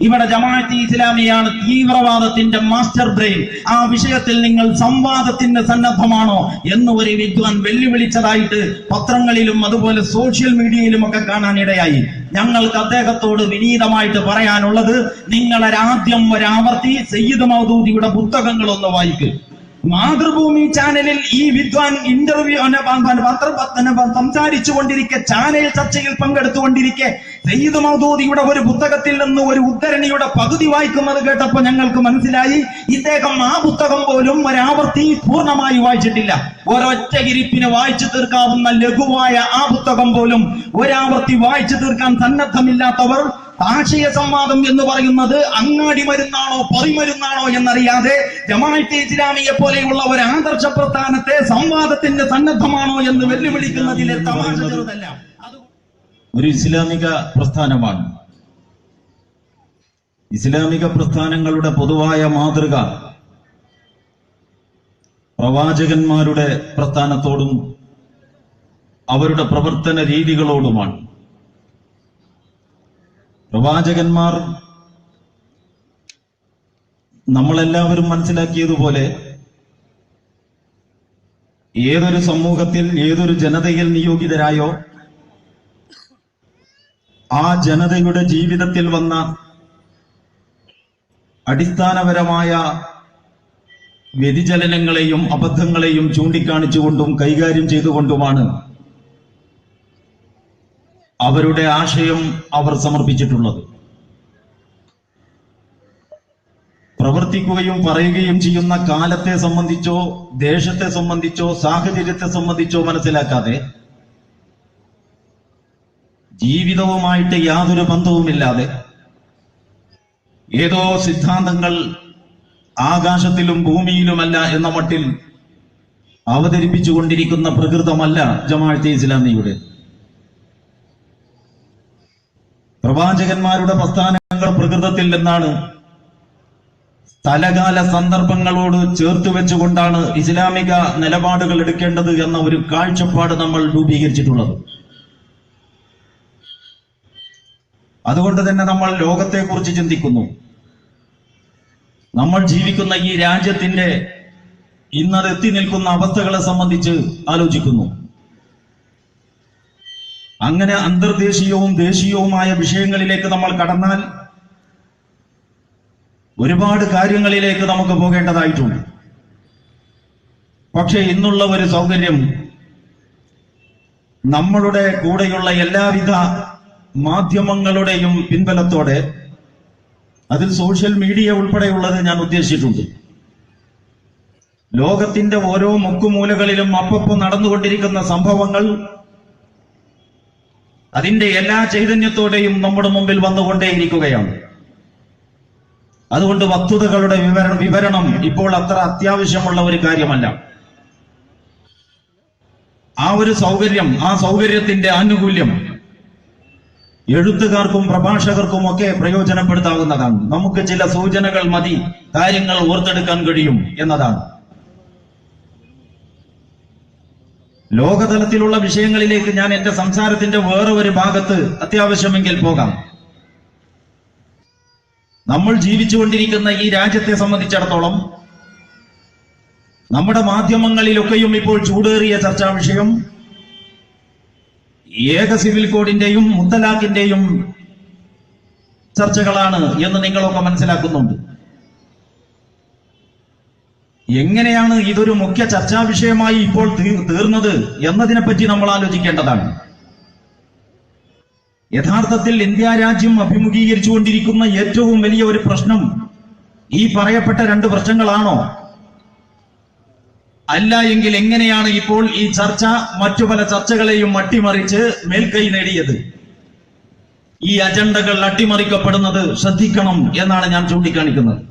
ഇവിടെ Jamaat-e ഇസ്ലാമിയാണ് തീവ്രവാദത്തിന്റെ master brain. ആ വിഷയത്തിൽ നിങ്ങൾ സംവാദത്തിന്റെ സന്നദ്ധമാണോ എന്ന് ഒരു വിദ്വാൻ വെല്ലുവിളിച്ചതായിട്ട് പത്രങ്ങളിലും അതുപോലെ സോഷ്യൽ മീഡിയയിലും ഒക്കെ കാണാനിടയായി. ഞങ്ങൾക്ക് അദ്ദേഹത്തോട് വിനീതമായിട്ട് പറയാനുള്ളത്, നിങ്ങളൊരാദ്യം ഒരാവർത്തി സയ്യിദ് മൗദൂദിയുടെ പുസ്തകങ്ങളൊന്ന് വായിക്കുക. മാതൃഭൂമി ചാനലിൽ ഈ വിദ്വാൻ ഇന്റർവ്യൂ സംസാരിച്ചു കൊണ്ടിരിക്കെ, ചാനൽ ചർച്ചയിൽ പങ്കെടുത്തുകൊണ്ടിരിക്കെ സയ്യിദ് മൗദൂദിയുടെ ഒരു പുസ്തകത്തിൽ നിന്ന് ഒരു ഉദ്ധരണിയുടെ പകുതി വായിക്കുന്നത് കേട്ടപ്പോൾ ഞങ്ങൾക്ക് മനസ്സിലായി ഇദ്ദേഹം ആ പുസ്തകം പോലും ഒരാവർത്തി പൂർണ്ണമായി വായിച്ചിട്ടില്ല. ഒരൊറ്റ ഇരിപ്പിന് വായിച്ചു തീർക്കാവുന്ന ലഘുവായ ആ പുസ്തകം പോലും ഒരാവർത്തി വായിച്ചു തീർക്കാൻ സന്നദ്ധമില്ലാത്തവർ ആശയ സംവാദം എന്ന് പറയുന്നത് അങ്ങാടി മരുന്നാണോ പൊറിമരുന്നാണോ എന്നറിയാതെ ജമാഅത്തെ ഇസ്ലാമിയെ പോലെയുള്ള ഒരു ആദർശ പ്രസ്ഥാനത്തെ സംവാദത്തിന്റെ സന്നദ്ധമാണോ എന്ന് വെല്ലുവിളിക്കുന്നതിലെ തമാശ ചെറുതല്ല. ഒരു ഇസ്ലാമിക പ്രസ്ഥാനമാണ്. ഇസ്ലാമിക പ്രസ്ഥാനങ്ങളുടെ പൊതുവായ മാതൃക പ്രവാചകന്മാരുടെ പ്രസ്ഥാനത്തോടും അവരുടെ പ്രവർത്തന രീതികളോടുമാണ്. പ്രവാചകന്മാർ നമ്മളെല്ലാവരും മനസ്സിലാക്കിയതുപോലെ ഏതൊരു സമൂഹത്തിൽ ഏതൊരു ജനതയിൽ നിയോഗിതരായോ ആ ജനതയുടെ ജീവിതത്തിൽ വന്ന അടിസ്ഥാനപരമായ വ്യതിചലനങ്ങളെയും അബദ്ധങ്ങളെയും ചൂണ്ടിക്കാണിച്ചുകൊണ്ടും കൈകാര്യം ചെയ്തുകൊണ്ടുമാണ് അവരുടെ ആശയം അവർ സമർപ്പിച്ചിട്ടുള്ളത്. പ്രവർത്തിക്കുകയും പറയുകയും ചെയ്യുന്ന കാലത്തെ സംബന്ധിച്ചോ ദേശത്തെ സംബന്ധിച്ചോ സാഹചര്യത്തെ സംബന്ധിച്ചോ മനസ്സിലാക്കാതെ ജീവിതവുമായിട്ട് യാതൊരു ബന്ധവുമില്ലാതെ ഏതോ സിദ്ധാന്തങ്ങൾ ആകാശത്തിലും ഭൂമിയിലുമല്ല എന്ന മട്ടിൽ അവതരിപ്പിച്ചുകൊണ്ടിരിക്കുന്ന പ്രകൃതമല്ല ജമാഅത്തെ ഇസ്ലാമിയുടെ. പ്രവാചകന്മാരുടെ പ്രസ്ഥാനങ്ങൾ പ്രകൃതത്തിൽ നിന്നാണ് സ്ഥലകാല സന്ദർഭങ്ങളോട് ചേർത്ത് വെച്ചുകൊണ്ടാണ് ഇസ്ലാമിക നിലപാടുകൾ എടുക്കേണ്ടത് എന്ന ഒരു കാഴ്ചപ്പാട് നമ്മൾ രൂപീകരിച്ചിട്ടുള്ളത്. അതുകൊണ്ട് തന്നെ നമ്മൾ ലോകത്തെക്കുറിച്ച് ചിന്തിക്കുന്നു. നമ്മൾ ജീവിക്കുന്ന ഈ രാജ്യത്തിന്റെ ഇന്നത് എത്തി നിൽക്കുന്ന അവസ്ഥകളെ സംബന്ധിച്ച് ആലോചിക്കുന്നു. അങ്ങനെ അന്തർദേശീയവും ദേശീയവുമായ വിഷയങ്ങളിലേക്ക് നമ്മൾ കടന്നാൽ ഒരുപാട് കാര്യങ്ങളിലേക്ക് നമുക്ക് പോകേണ്ടതായിട്ടുണ്ട്. പക്ഷേ ഇന്നുള്ള ഒരു സൗകര്യം, നമ്മളുടെ കൂടെയുള്ള എല്ലാവിധ മാധ്യമങ്ങളുടെയും പിൻബലത്തോടെ, അതിൽ സോഷ്യൽ മീഡിയ ഉൾപ്പെടെയുള്ളത് ഞാൻ ഉദ്ദേശിച്ചിട്ടുണ്ട്, ലോകത്തിന്റെ ഓരോ മുക്കുമൂലകളിലും അപ്പപ്പോൾ നടന്നുകൊണ്ടിരിക്കുന്ന സംഭവങ്ങൾ അതിന്റെ എല്ലാ ചൈതന്യത്തോടെയും നമ്മുടെ മുമ്പിൽ വന്നുകൊണ്ടേയിരിക്കുകയാണ്. അതുകൊണ്ട് വസ്തുതകളുടെ വിവരണം ഇപ്പോൾ അത്ര അത്യാവശ്യമുള്ള ഒരു കാര്യമല്ല. ആ ഒരു സൗകര്യം, ആ സൗകര്യത്തിന്റെ ആനുകൂല്യം എഴുത്തുകാർക്കും പ്രഭാഷകർക്കും ഒക്കെ പ്രയോജനപ്പെടുത്താവുന്നതാണ്. നമുക്ക് ചില സൂചനകൾ മതി കാര്യങ്ങൾ ഓർത്തെടുക്കാൻ കഴിയും എന്നതാണ്. ലോകതലത്തിലുള്ള വിഷയങ്ങളിലേക്ക് ഞാൻ എന്റെ സംസാരത്തിന്റെ വേറെ ഒരു ഭാഗത്ത് അത്യാവശ്യമെങ്കിൽ പോകാം. നമ്മൾ ജീവിച്ചുകൊണ്ടിരിക്കുന്ന ഈ രാജ്യത്തെ സംബന്ധിച്ചിടത്തോളം നമ്മുടെ മാധ്യമങ്ങളിലൊക്കെയും ഇപ്പോൾ ചൂടേറിയ ചർച്ചാ വിഷയം ഏക സിവിൽ കോഡിന്റെയും മുത്തലാഖിന്റെയും ചർച്ചകളാണ് എന്ന് നിങ്ങളൊക്കെ മനസ്സിലാക്കുന്നുണ്ട്. എങ്ങനെയാണ് ഇതൊരു മുഖ്യ ചർച്ചാ വിഷയമായി ഇപ്പോൾ തീർന്നത് എന്നതിനെപ്പറ്റി നമ്മൾ ആലോചിക്കേണ്ടതാണ്. യഥാർത്ഥത്തിൽ ഇന്ത്യ രാജ്യം അഭിമുഖീകരിച്ചുകൊണ്ടിരിക്കുന്ന ഏറ്റവും വലിയ ഒരു പ്രശ്നം ഈ പറയപ്പെട്ട രണ്ട് പ്രശ്നങ്ങളാണോ? അല്ല എങ്കിൽ എങ്ങനെയാണ് ഇപ്പോൾ ഈ ചർച്ച മറ്റു പല ചർച്ചകളെയും അട്ടിമറിച്ച് മേൽക്കൈ നേടിയത്? ഈ അജണ്ടകൾ അട്ടിമറിക്കപ്പെടുന്നത് ശ്രദ്ധിക്കണം എന്നാണ് ഞാൻ ചൂണ്ടിക്കാണിക്കുന്നത്.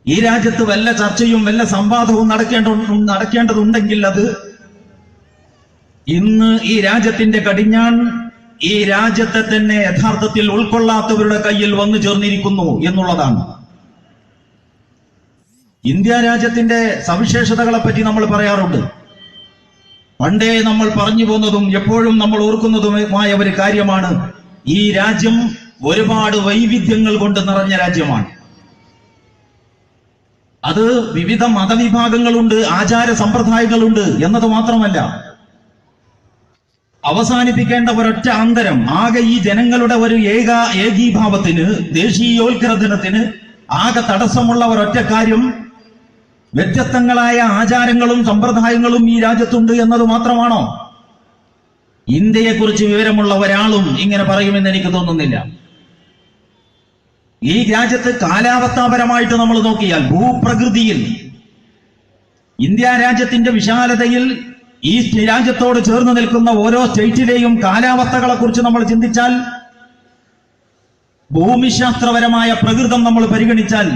ഈ രാജ്യത്ത് വല്ല ചർച്ചയും വല്ല സംവാദവും നടക്കേണ്ടതുണ്ടെങ്കിൽ അത് ഇന്ന് ഈ രാജ്യത്തിന്റെ കടിഞ്ഞാൺ ഈ രാജ്യത്തെ തന്നെ യഥാർത്ഥത്തിൽ ഉൾക്കൊള്ളാത്തവരുടെ കയ്യിൽ വന്നു ചേർന്നിരിക്കുന്നു എന്നുള്ളതാണ്. ഇന്ത്യ രാജ്യത്തിന്റെ സവിശേഷതകളെ പറ്റി നമ്മൾ പറയാറുണ്ട്. പണ്ടേ നമ്മൾ പറഞ്ഞു പോന്നതും എപ്പോഴും നമ്മൾ ഓർക്കുന്നതുമായ ഒരു കാര്യമാണ്, ഈ രാജ്യം ഒരുപാട് വൈവിധ്യങ്ങൾ കൊണ്ട് നിറഞ്ഞ രാജ്യമാണ്. അത് വിവിധ മതവിഭാഗങ്ങളുണ്ട്, ആചാര സമ്പ്രദായങ്ങളുണ്ട് എന്നത് മാത്രമല്ല, അവസാനിപ്പിക്കേണ്ട ഒരൊറ്റ അന്തരം, ആകെ ഈ ജനങ്ങളുടെ ഒരു ഏകീഭാവത്തിന്, ദേശീയോത്ഗ്രഥനത്തിന് ആകെ തടസ്സമുള്ള ഒരൊറ്റ കാര്യം, വ്യത്യസ്തങ്ങളായ ആചാരങ്ങളും സമ്പ്രദായങ്ങളും ഈ രാജ്യത്തുണ്ട് എന്നത് മാത്രമാണോ? ഇന്ത്യയെക്കുറിച്ച് വിവരമുള്ള ഒരാളും ഇങ്ങനെ പറയുമെന്ന് എനിക്ക് തോന്നുന്നില്ല. ഈ രാജ്യത്ത് കാലാവസ്ഥാപരമായിട്ട് നമ്മൾ നോക്കിയാൽ, ഭൂപ്രകൃതിയിൽ, ഇന്ത്യ രാജ്യത്തിന്റെ വിശാലതയിൽ ഈ രാജ്യത്തോട് ചേർന്ന് നിൽക്കുന്ന ഓരോ സ്റ്റേറ്റിലെയും കാലാവസ്ഥകളെ കുറിച്ച് നമ്മൾ ചിന്തിച്ചാൽ, ഭൂമിശാസ്ത്രപരമായ പ്രകൃതം നമ്മൾ പരിഗണിച്ചാൽ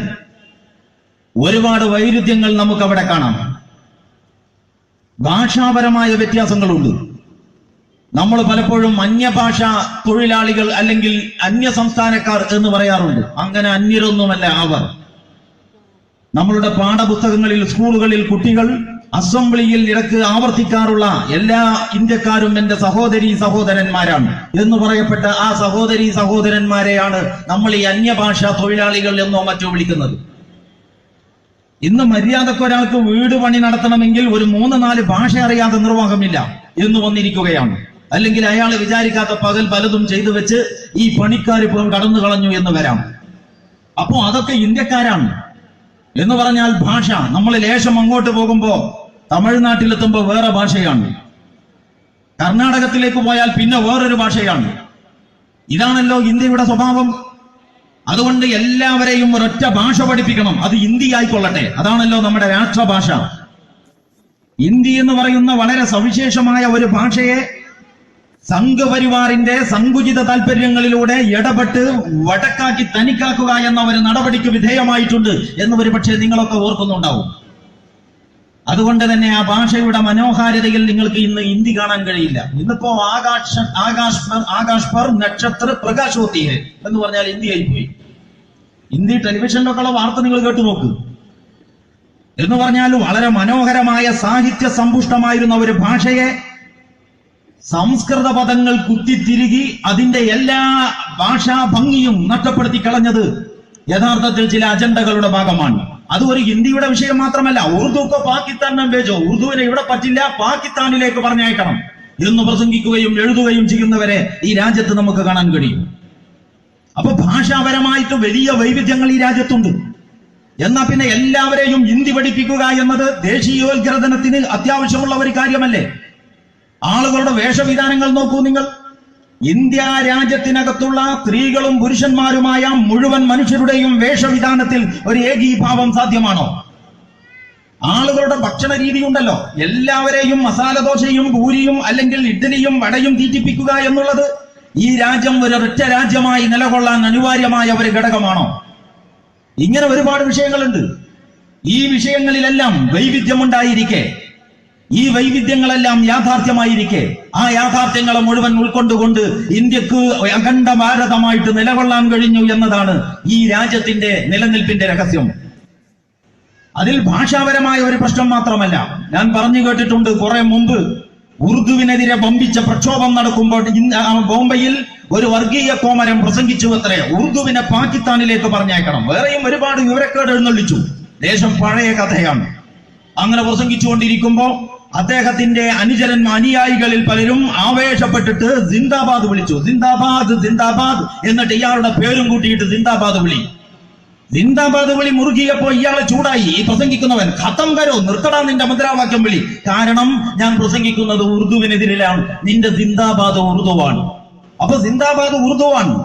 ഒരുപാട് വൈരുദ്ധ്യങ്ങൾ നമുക്ക് അവിടെ കാണാം. ഭാഷാപരമായ വ്യത്യാസങ്ങളുണ്ട്. നമ്മൾ പലപ്പോഴും അന്യഭാഷ തൊഴിലാളികൾ അല്ലെങ്കിൽ അന്യ സംസ്ഥാനക്കാർ എന്ന് പറയാറുണ്ട്. അങ്ങനെ അന്യരൊന്നുമല്ല അവർ. നമ്മളുടെ പാഠപുസ്തകങ്ങളിൽ, സ്കൂളുകളിൽ കുട്ടികൾ അസംബ്ലിയിൽ ഇടക്ക് ആവർത്തിക്കാറുള്ള എല്ലാ ഇന്ത്യക്കാരും എന്റെ സഹോദരീ സഹോദരന്മാരാണ് എന്ന് പറയപ്പെട്ട ആ സഹോദരീ സഹോദരന്മാരെയാണ് നമ്മൾ ഈ അന്യഭാഷ തൊഴിലാളികൾ എന്നോ മറ്റോ വിളിക്കുന്നത്. ഇന്ന് മര്യാദക്കൊരാൾക്ക് വീട് പണി നടത്തണമെങ്കിൽ ഒരു 3-4 ഭാഷ അറിയാതെ നിർവാഹമില്ല എന്ന് വന്നിരിക്കുകയാണ്. അല്ലെങ്കിൽ അയാൾ വിചാരിക്കാത്ത പകൽ പലതും ചെയ്തു വെച്ച് ഈ പണിക്കാരിപ്പം കടന്നു കളഞ്ഞു എന്ന് വരാം. അപ്പോ അതൊക്കെ ഇന്ത്യക്കാരാണ് എന്ന് പറഞ്ഞാൽ ഭാഷ. നമ്മൾ ലേശം അങ്ങോട്ട് പോകുമ്പോ, തമിഴ്നാട്ടിലെത്തുമ്പോ വേറെ ഭാഷയാണ്, കർണാടകത്തിലേക്ക് പോയാൽ പിന്നെ വേറൊരു ഭാഷയാണ്. ഇതാണല്ലോ ഇന്ത്യയുടെ സ്വഭാവം. അതുകൊണ്ട് എല്ലാവരെയും ഒരൊറ്റ ഭാഷ പഠിപ്പിക്കണം, അത് ഹിന്ദി ആയിക്കൊള്ളട്ടെ. അതാണല്ലോ നമ്മുടെ രാഷ്ട്രഭാഷ. ഹിന്ദി എന്ന് പറയുന്ന വളരെ സവിശേഷമായ ഒരു ഭാഷയെ സംഘപരിവാറിന്റെ സങ്കുചിത താല്പര്യങ്ങളിലൂടെ ഇടപെട്ട് വടക്കാക്കി തനിക്കാക്കുക എന്ന ഒരു നടപടിക്ക് വിധേയമായിട്ടുണ്ട് എന്ന് ഒരു പക്ഷേ നിങ്ങളൊക്കെ ഓർക്കുന്നുണ്ടാവും. അതുകൊണ്ട് തന്നെ ആ ഭാഷയുടെ മനോഹാരിതയിൽ നിങ്ങൾക്ക് ഇന്ന് ഹിന്ദി കാണാൻ കഴിയില്ല. ഇന്നിപ്പോ ആകാശ് പർ നക്ഷത്ര പ്രകാശോത്തി എന്ന് പറഞ്ഞാൽ ഹിന്ദിയായി പോയി. ഹിന്ദി ടെലിവിഷനിലൊക്കെയുള്ള വാർത്ത നിങ്ങൾ കേട്ടു നോക്ക്. എന്ന് പറഞ്ഞാൽ വളരെ മനോഹരമായ സാഹിത്യ സമ്പുഷ്ടമായിരുന്ന ഒരു ഭാഷയെ സംസ്കൃത പദങ്ങൾ കുത്തിത്തിരുകി അതിന്റെ എല്ലാ ഭാഷാ ഭംഗിയും നഷ്ടപ്പെടുത്തി കളഞ്ഞത് യഥാർത്ഥത്തിൽ ചില അജണ്ടകളുടെ ഭാഗമാണ്. അത് ഒരു ഹിന്ദിയുടെ വിഷയം മാത്രമല്ല. ഉറുദുക്കോ പാകിസ്ഥാൻ നമ്പേജോ, ഉറുദുവിനെ ഇവിടെ പറ്റില്ല, പാകിസ്ഥാനിലേക്ക് പറഞ്ഞയക്കണം എന്ന് പ്രസംഗിക്കുകയും എഴുതുകയും ചെയ്യുന്നവരെ ഈ രാജ്യത്ത് നമുക്ക് കാണാൻ കഴിയും. അപ്പൊ ഭാഷാപരമായിട്ട് വലിയ വൈവിധ്യങ്ങൾ ഈ രാജ്യത്തുണ്ട്. എന്നാ പിന്നെ എല്ലാവരെയും ഹിന്ദി പഠിപ്പിക്കുക എന്നത് ദേശീയോത്ഗ്രഥനത്തിന് അത്യാവശ്യമുള്ള ഒരു കാര്യമല്ലേ? ആളുകളുടെ വേഷവിധാനങ്ങൾ നോക്കൂ നിങ്ങൾ. ഇന്ത്യ രാജ്യത്തിനകത്തുള്ള സ്ത്രീകളും പുരുഷന്മാരുമായ മുഴുവൻ മനുഷ്യരുടെയും വേഷവിധാനത്തിൽ ഒരു ഏകീഭാവം സാധ്യമാണോ? ആളുകളുടെ ഭക്ഷണ രീതി ഉണ്ടല്ലോ, എല്ലാവരെയും മസാലദോശയും പൂരിയും അല്ലെങ്കിൽ ഇഡ്ഡലിയും വടയും തീറ്റിപ്പിക്കുക എന്നുള്ളത് ഈ രാജ്യം ഒരൊറ്റ രാജ്യമായി നിലകൊള്ളാൻ അനിവാര്യമായ ഒരു ഘടകമാണോ? ഇങ്ങനെ ഒരുപാട് വിഷയങ്ങളുണ്ട്. ഈ വിഷയങ്ങളിലെല്ലാം വൈവിധ്യമുണ്ടായിരിക്കെ, ഈ വൈവിധ്യങ്ങളെല്ലാം യാഥാർത്ഥ്യമായിരിക്കെ, ആ യാഥാർത്ഥ്യങ്ങളെ മുഴുവൻ ഉൾക്കൊണ്ടുകൊണ്ട് ഇന്ത്യക്ക് അഖണ്ഡ ഭാരതമായിട്ട് നിലകൊള്ളാൻ കഴിഞ്ഞു എന്നതാണ് ഈ രാജ്യത്തിന്റെ നിലനിൽപ്പിന്റെ രഹസ്യം. അതിൽ ഭാഷാപരമായ ഒരു പ്രശ്നം മാത്രമല്ല. ഞാൻ പറഞ്ഞു കേട്ടിട്ടുണ്ട് കുറെ മുമ്പ് ഉറുദുവിനെതിരെ ബമ്പിച്ച പ്രക്ഷോഭം നടക്കുമ്പോൾ ബോംബെയിൽ ഒരു വർഗീയ കോമരം പ്രസംഗിച്ചു അത്രേ, ഉറുദുവിനെ പാകിസ്ഥാനിലേക്ക് പറഞ്ഞയക്കണം. വേറെയും ഒരുപാട് വിവരക്കേട് എഴുന്നള്ളിച്ചു. ദേശം പഴയ കഥയാണ്. അങ്ങനെ പ്രസംഗിച്ചുകൊണ്ടിരിക്കുമ്പോ അദ്ദേഹത്തിന്റെ അനുയായികളിൽ പലരും ആവേശപ്പെട്ടിട്ട് സിന്ദാബാദ് വിളിച്ചു. സിന്ദാബാദ് സിന്ദാബാദ് എന്നിട്ട് ഇയാളുടെ പേരും കൂട്ടിയിട്ട് സിന്ദാബാദ് വിളി. സിന്ദാബാദ് വിളി മുറുകിയപ്പോ ഇയാളെ ചൂടായി. ഈ പ്രസംഗിക്കുന്നവൻ ഖത്തം കരോ, നിർത്തടാ നിന്റെ മുദ്രാവാക്യം വിളി, കാരണം ഞാൻ പ്രസംഗിക്കുന്നത് ഉറുദുവിനെതിരെയാണ്, നിന്റെ സിന്ദാബാദ് ഉറുദുവാണ്. അപ്പൊ സിന്ദാബാദ് ഉറുദുവാണ്.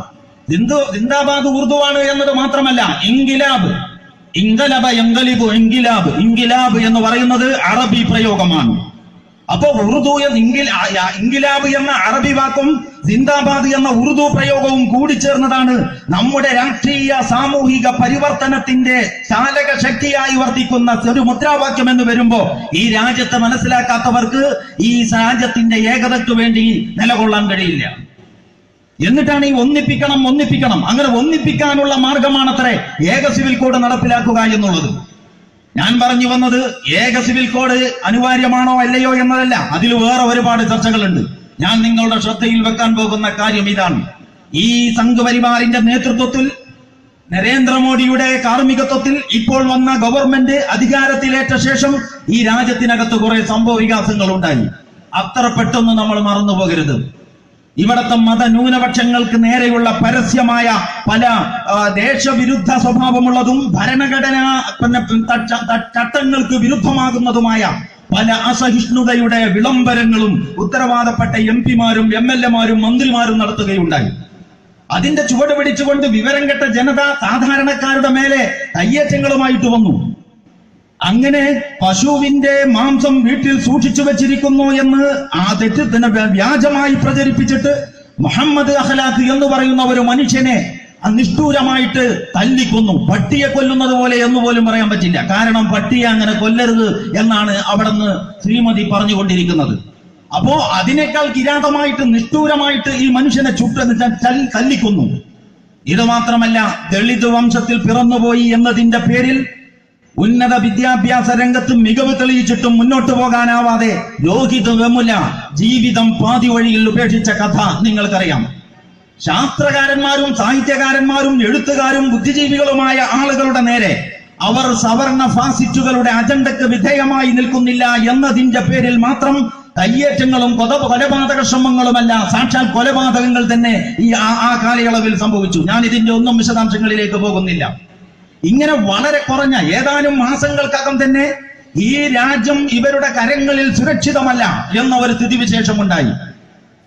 സിന്ദാബാദ് ഉറുദുവാണ് എന്നത് മാത്രമല്ല, ഇൻകിലാബ്, ഇൻകലബ എങ്കലിബു ഇൻകിലാബ്, ഇൻകിലാബ് എന്ന് പറയുന്നത് അറബി പ്രയോഗമാണ്. അപ്പൊ ഉറുദു ഇൻകിലാബ് എന്ന അറബി വാക്കും സിന്ദാബാദ് എന്ന ഉറുദു പ്രയോഗവും കൂടിച്ചേർന്നതാണ് നമ്മുടെ രാഷ്ട്രീയ സാമൂഹിക പരിവർത്തനത്തിന്റെ ചാലക ശക്തിയായി വർത്തിക്കുന്ന ഒരു മുദ്രാവാക്യം എന്ന് വരുമ്പോ ഈ രാജ്യത്തെ മനസ്സിലാക്കാത്തവർക്ക് ഈ രാജ്യത്തിന്റെ ഏകതയ്ക്ക് വേണ്ടി നിലകൊള്ളാൻ കഴിയില്ല. എന്നിട്ടാണ് ഈ ഒന്നിപ്പിക്കണം. അങ്ങനെ ഒന്നിപ്പിക്കാനുള്ള മാർഗമാണത്രേ ഏക സിവിൽ കോഡ് നടപ്പിലാക്കുക എന്നുള്ളത്. ഞാൻ പറഞ്ഞു വന്നത് ഏക സിവിൽ കോഡ് അനിവാര്യമാണോ അല്ലയോ എന്നതല്ല, അതിൽ വേറെ ഒരുപാട് ചർച്ചകളുണ്ട്. ഞാൻ നിങ്ങളുടെ ശ്രദ്ധയിൽ വെക്കാൻ പോകുന്ന കാര്യം ഇതാണ്. ഈ സംഘപരിവാറിന്റെ നേതൃത്വത്തിൽ, നരേന്ദ്രമോദിയുടെ കാർമ്മികത്വത്തിൽ ഇപ്പോൾ വന്ന ഗവൺമെന്റ് അധികാരത്തിലേറ്റ ശേഷം ഈ രാജ്യത്തിനകത്ത് കുറെ സംഭവ വികാസങ്ങൾ ഉണ്ടായി. അത്ര പെട്ടെന്ന് നമ്മൾ മറന്നു പോകരുത്. ഇവിടത്തെ മതന്യൂനപക്ഷങ്ങൾക്ക് നേരെയുള്ള പരസ്യമായ പല ദേശവിരുദ്ധ സ്വഭാവമുള്ളതും ഭരണഘടനാ ചട്ടങ്ങൾക്ക് വിരുദ്ധമാകുന്നതുമായ പല അസഹിഷ്ണുതയുടെ വിളംബരങ്ങളും ഉത്തരവാദപ്പെട്ട MP-മാരും MLA-മാരും മന്ത്രിമാരും നടത്തുകയുണ്ടായി. അതിന്റെ ചുവട് പിടിച്ചുകൊണ്ട് വിവരം കെട്ട ജനത സാധാരണക്കാരുടെ മേലെ കയ്യേറ്റങ്ങളുമായിട്ട് വന്നു. അങ്ങനെ പശുവിന്റെ മാംസം വീട്ടിൽ സൂക്ഷിച്ചു വെച്ചിരിക്കുന്നു എന്ന് ആ തെറ്റിദ്ധന വ്യാജമായി പ്രചരിപ്പിച്ചിട്ട് മുഹമ്മദ് അഖ്ലാഖ് എന്ന് പറയുന്ന ഒരു മനുഷ്യനെ നിഷ്ഠൂരമായിട്ട് തല്ലിക്കൊന്നു. പട്ടിയെ കൊല്ലുന്നത് പോലെ എന്ന് പോലും പറയാൻ പറ്റില്ല. കാരണം പട്ടിയെ അങ്ങനെ കൊല്ലരുത് എന്നാണ് അവിടുന്ന് ശ്രീമതി പറഞ്ഞുകൊണ്ടിരിക്കുന്നത്. അപ്പോ അതിനേക്കാൾ കിരാതമായിട്ട് നിഷ്ഠൂരമായിട്ട് ഈ മനുഷ്യനെ തല്ലിക്കൊന്നു. ഇത് മാത്രമല്ല, ദളിത് വംശത്തിൽ പിറന്നുപോയി എന്നതിന്റെ പേരിൽ ഉന്നത വിദ്യാഭ്യാസ രംഗത്ത് മികവ് തെളിയിച്ചിട്ടും മുന്നോട്ട് പോകാനാവാതെ രോഹിത് വെമുല ജീവിതം പാതി വഴിയിൽ ഉപേക്ഷിച്ച കഥ നിങ്ങൾക്കറിയാം. ശാസ്ത്രകാരന്മാരും സാഹിത്യകാരന്മാരും എഴുത്തുകാരും ബുദ്ധിജീവികളുമായ ആളുകളുടെ നേരെ അവർ സവർണ ഫാസിസ്റ്റുകളുടെ അജണ്ടക്ക് വിധേയമായി നിൽക്കുന്നില്ല എന്നതിന്റെ പേരിൽ മാത്രം കയ്യേറ്റങ്ങളും കൊലപാതക ശ്രമങ്ങളുമല്ല, സാക്ഷാൽ കൊലപാതകങ്ങൾ തന്നെ ആ കാലയളവിൽ സംഭവിച്ചു. ഞാൻ ഇതിന്റെ ഒന്നും വിശദാംശങ്ങളിലേക്ക് പോകുന്നില്ല. ഇങ്ങനെ വളരെ കുറഞ്ഞ ഏതാനും മാസങ്ങൾക്കകം തന്നെ ഈ രാജ്യം ഇവരുടെ കരങ്ങളിൽ സുരക്ഷിതമല്ല എന്ന ഒരു സ്ഥിതിവിശേഷമുണ്ടായി.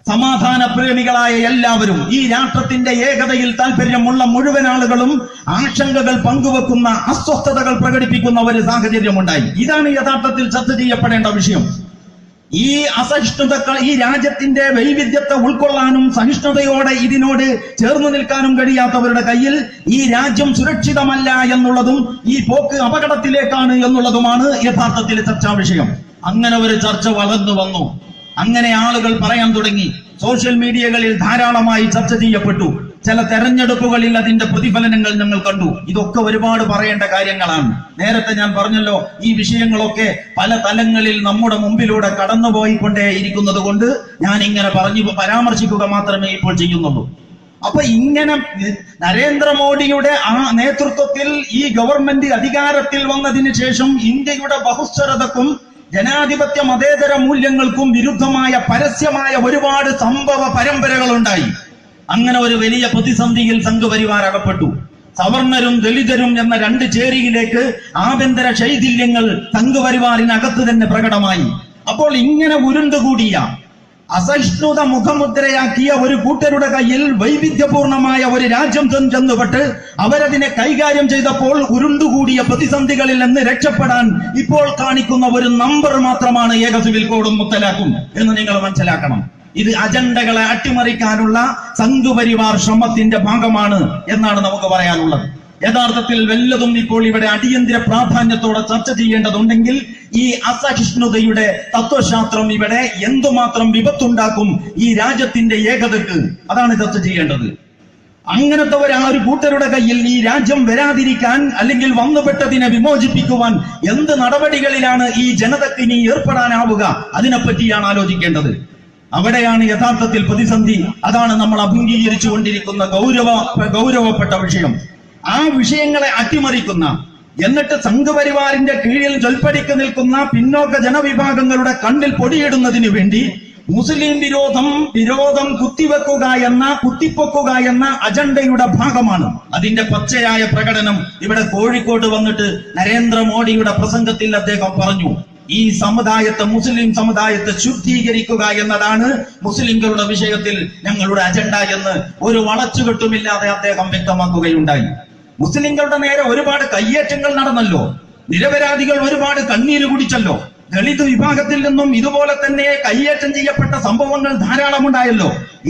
സമാധാന പ്രേമികളായ എല്ലാവരും, ഈ രാഷ്ട്രത്തിന്റെ ഏകതയിൽ താല്പര്യമുള്ള മുഴുവൻ ആളുകളും ആശങ്കകൾ പങ്കുവെക്കുന്ന, അസ്വസ്ഥതകൾ പ്രകടിപ്പിക്കുന്ന ഒരു സാഹചര്യമുണ്ടായി. ഇതാണ് യഥാർത്ഥത്തിൽ ചർച്ച ചെയ്യപ്പെടേണ്ട വിഷയം. ഈ അസഹിഷ്ണുതകൾ, ഈ രാജ്യത്തിന്റെ വൈവിധ്യത്തെ ഉൾക്കൊള്ളാനും സഹിഷ്ണുതയോടെ ഇതിനോട് ചേർന്ന് നിൽക്കാനും കഴിയാത്തവരുടെ കയ്യിൽ ഈ രാജ്യം സുരക്ഷിതമല്ല എന്നുള്ളതും ഈ പോക്ക് അപകടത്തിലേക്കാണ് എന്നുള്ളതുമാണ് യഥാർത്ഥത്തിൽ ചർച്ചാ വിഷയം. അങ്ങനെ ഒരു ചർച്ച വളർന്നു വന്നു. അങ്ങനെ ആളുകൾ പറയാൻ തുടങ്ങി. സോഷ്യൽ മീഡിയകളിൽ ധാരാളമായി ചർച്ച ചെയ്യപ്പെട്ടു. ചില തെരഞ്ഞെടുപ്പുകളിൽ അതിന്റെ പ്രതിഫലനങ്ങൾ ഞങ്ങൾ കണ്ടു. ഇതൊക്കെ ഒരുപാട് പറയേണ്ട കാര്യങ്ങളാണ്. നേരത്തെ ഞാൻ പറഞ്ഞല്ലോ, ഈ വിഷയങ്ങളൊക്കെ പല തലങ്ങളിൽ നമ്മുടെ മുമ്പിലൂടെ കടന്നുപോയിക്കൊണ്ടേ ഇരിക്കുന്നത് കൊണ്ട് ഞാൻ ഇങ്ങനെ പരാമർശിക്കുക മാത്രമേ ഇപ്പോൾ ചെയ്യുന്നുള്ളൂ. അപ്പൊ ഇങ്ങനെ നരേന്ദ്രമോദിയുടെ ആ നേതൃത്വത്തിൽ ഈ ഗവൺമെന്റ് അധികാരത്തിൽ വന്നതിന് ശേഷം ഇന്ത്യയുടെ ബഹുസ്വരതക്കും ജനാധിപത്യ മതേതര മൂല്യങ്ങൾക്കും വിരുദ്ധമായ പരസ്യമായ ഒരുപാട് സംഭവ പരമ്പരകളുണ്ടായി. അങ്ങനെ ഒരു വലിയ പ്രതിസന്ധിയിൽ സംഘപരിവാർ അകപ്പെട്ടു. സവർണരും ദളിതരും എന്ന രണ്ട് ചേരിയിലേക്ക് ആഭ്യന്തര ശൈഥില്യങ്ങൾ സംഘപരിവാറിനകത്ത് തന്നെ പ്രകടമായി. അപ്പോൾ ഇങ്ങനെ ഉരുണ്ടുകൂടിയ അസഹിഷ്ണുത മുഖമുദ്രയാക്കിയ ഒരു കൂട്ടരുടെ കയ്യിൽ വൈവിധ്യപൂർണമായ ഒരു രാജ്യം ചെന്നുപെട്ട് അവരതിനെ കൈകാര്യം ചെയ്തപ്പോൾ ഉരുണ്ടുകൂടിയ പ്രതിസന്ധികളിൽ നിന്ന് രക്ഷപ്പെടാൻ ഇപ്പോൾ കാണിക്കുന്ന ഒരു നമ്പർ മാത്രമാണ് ഏക സിവിൽ കോഡും മുത്തലാഖും എന്ന് നിങ്ങൾ മനസ്സിലാക്കണം. ഇത് അജണ്ടകളെ അട്ടിമറിക്കാനുള്ള സംഘപരിവാർ ശ്രമത്തിന്റെ ഭാഗമാണ് എന്നാണ് നമുക്ക് പറയാനുള്ളത്. യഥാർത്ഥത്തിൽ വല്ലതും ഇപ്പോൾ ഇവിടെ അടിയന്തര പ്രാധാന്യത്തോടെ ചർച്ച ചെയ്യേണ്ടതുണ്ടെങ്കിൽ ഈ അസഹിഷ്ണുതയുടെ തത്വശാസ്ത്രം ഇവിടെ എന്തുമാത്രം വിപത്തുണ്ടാക്കും ഈ രാജ്യത്തിന്റെ ഏകതക്ക്, അതാണ് ചർച്ച ചെയ്യേണ്ടത്. അങ്ങനത്തെ ഒരു കൂട്ടരുടെ കയ്യിൽ ഈ രാജ്യം വരാതിരിക്കാൻ അല്ലെങ്കിൽ വന്നുപെട്ടതിനെ വിമോചിപ്പിക്കുവാൻ എന്ത് നടപടികളിലാണ് ഈ ജനതയ്ക്ക് ഇനി ഏർപ്പെടാനാവുക, അതിനെപ്പറ്റിയാണ് ആലോചിക്കേണ്ടത്. അവിടെയാണ് യഥാർത്ഥത്തിൽ പ്രതിസന്ധി. അതാണ് നമ്മൾ അഭിമുഖീകരിച്ചു കൊണ്ടിരിക്കുന്ന ഗൗരവപ്പെട്ട വിഷയം. ആ വിഷയങ്ങളെ അട്ടിമറിക്കുന്ന, എന്നിട്ട് സംഘപരിവാറിന്റെ കീഴിൽ ജൽപ്പടിക്ക് നിൽക്കുന്ന പിന്നോക്ക ജനവിഭാഗങ്ങളുടെ കണ്ണിൽ പൊടിയിടുന്നതിന് വേണ്ടി മുസ്ലിം വിരോധം കുത്തിപ്പൊക്കുക എന്ന അജണ്ടയുടെ ഭാഗമാണ്. അതിന്റെ പച്ചയായ പ്രകടനം ഇവിടെ കോഴിക്കോട് വന്നിട്ട് നരേന്ദ്രമോദിയുടെ പ്രസംഗത്തിൽ അദ്ദേഹം പറഞ്ഞു. ഈ സമുദായത്തെ, മുസ്ലിം സമുദായത്തെ ശുദ്ധീകരിക്കുക എന്നതാണ് മുസ്ലിങ്ങളുടെ വിഷയത്തിൽ ഞങ്ങളുടെ അജണ്ട എന്ന് ഒരു വളച്ചുകെട്ടുമില്ലാതെ അദ്ദേഹം വ്യക്തമാക്കുകയുണ്ടായി. മുസ്ലിങ്ങളുടെ നേരെ ഒരുപാട് കയ്യേറ്റങ്ങൾ നടന്നല്ലോ, നിരപരാധികൾ ഒരുപാട് കണ്ണീര് കുടിച്ചല്ലോ. ദളിത് വിഭാഗത്തിൽ നിന്നും ഇതുപോലെ തന്നെ കയ്യേറ്റം ചെയ്യപ്പെട്ട സംഭവങ്ങൾ ധാരാളമുണ്ടായല്ലോ.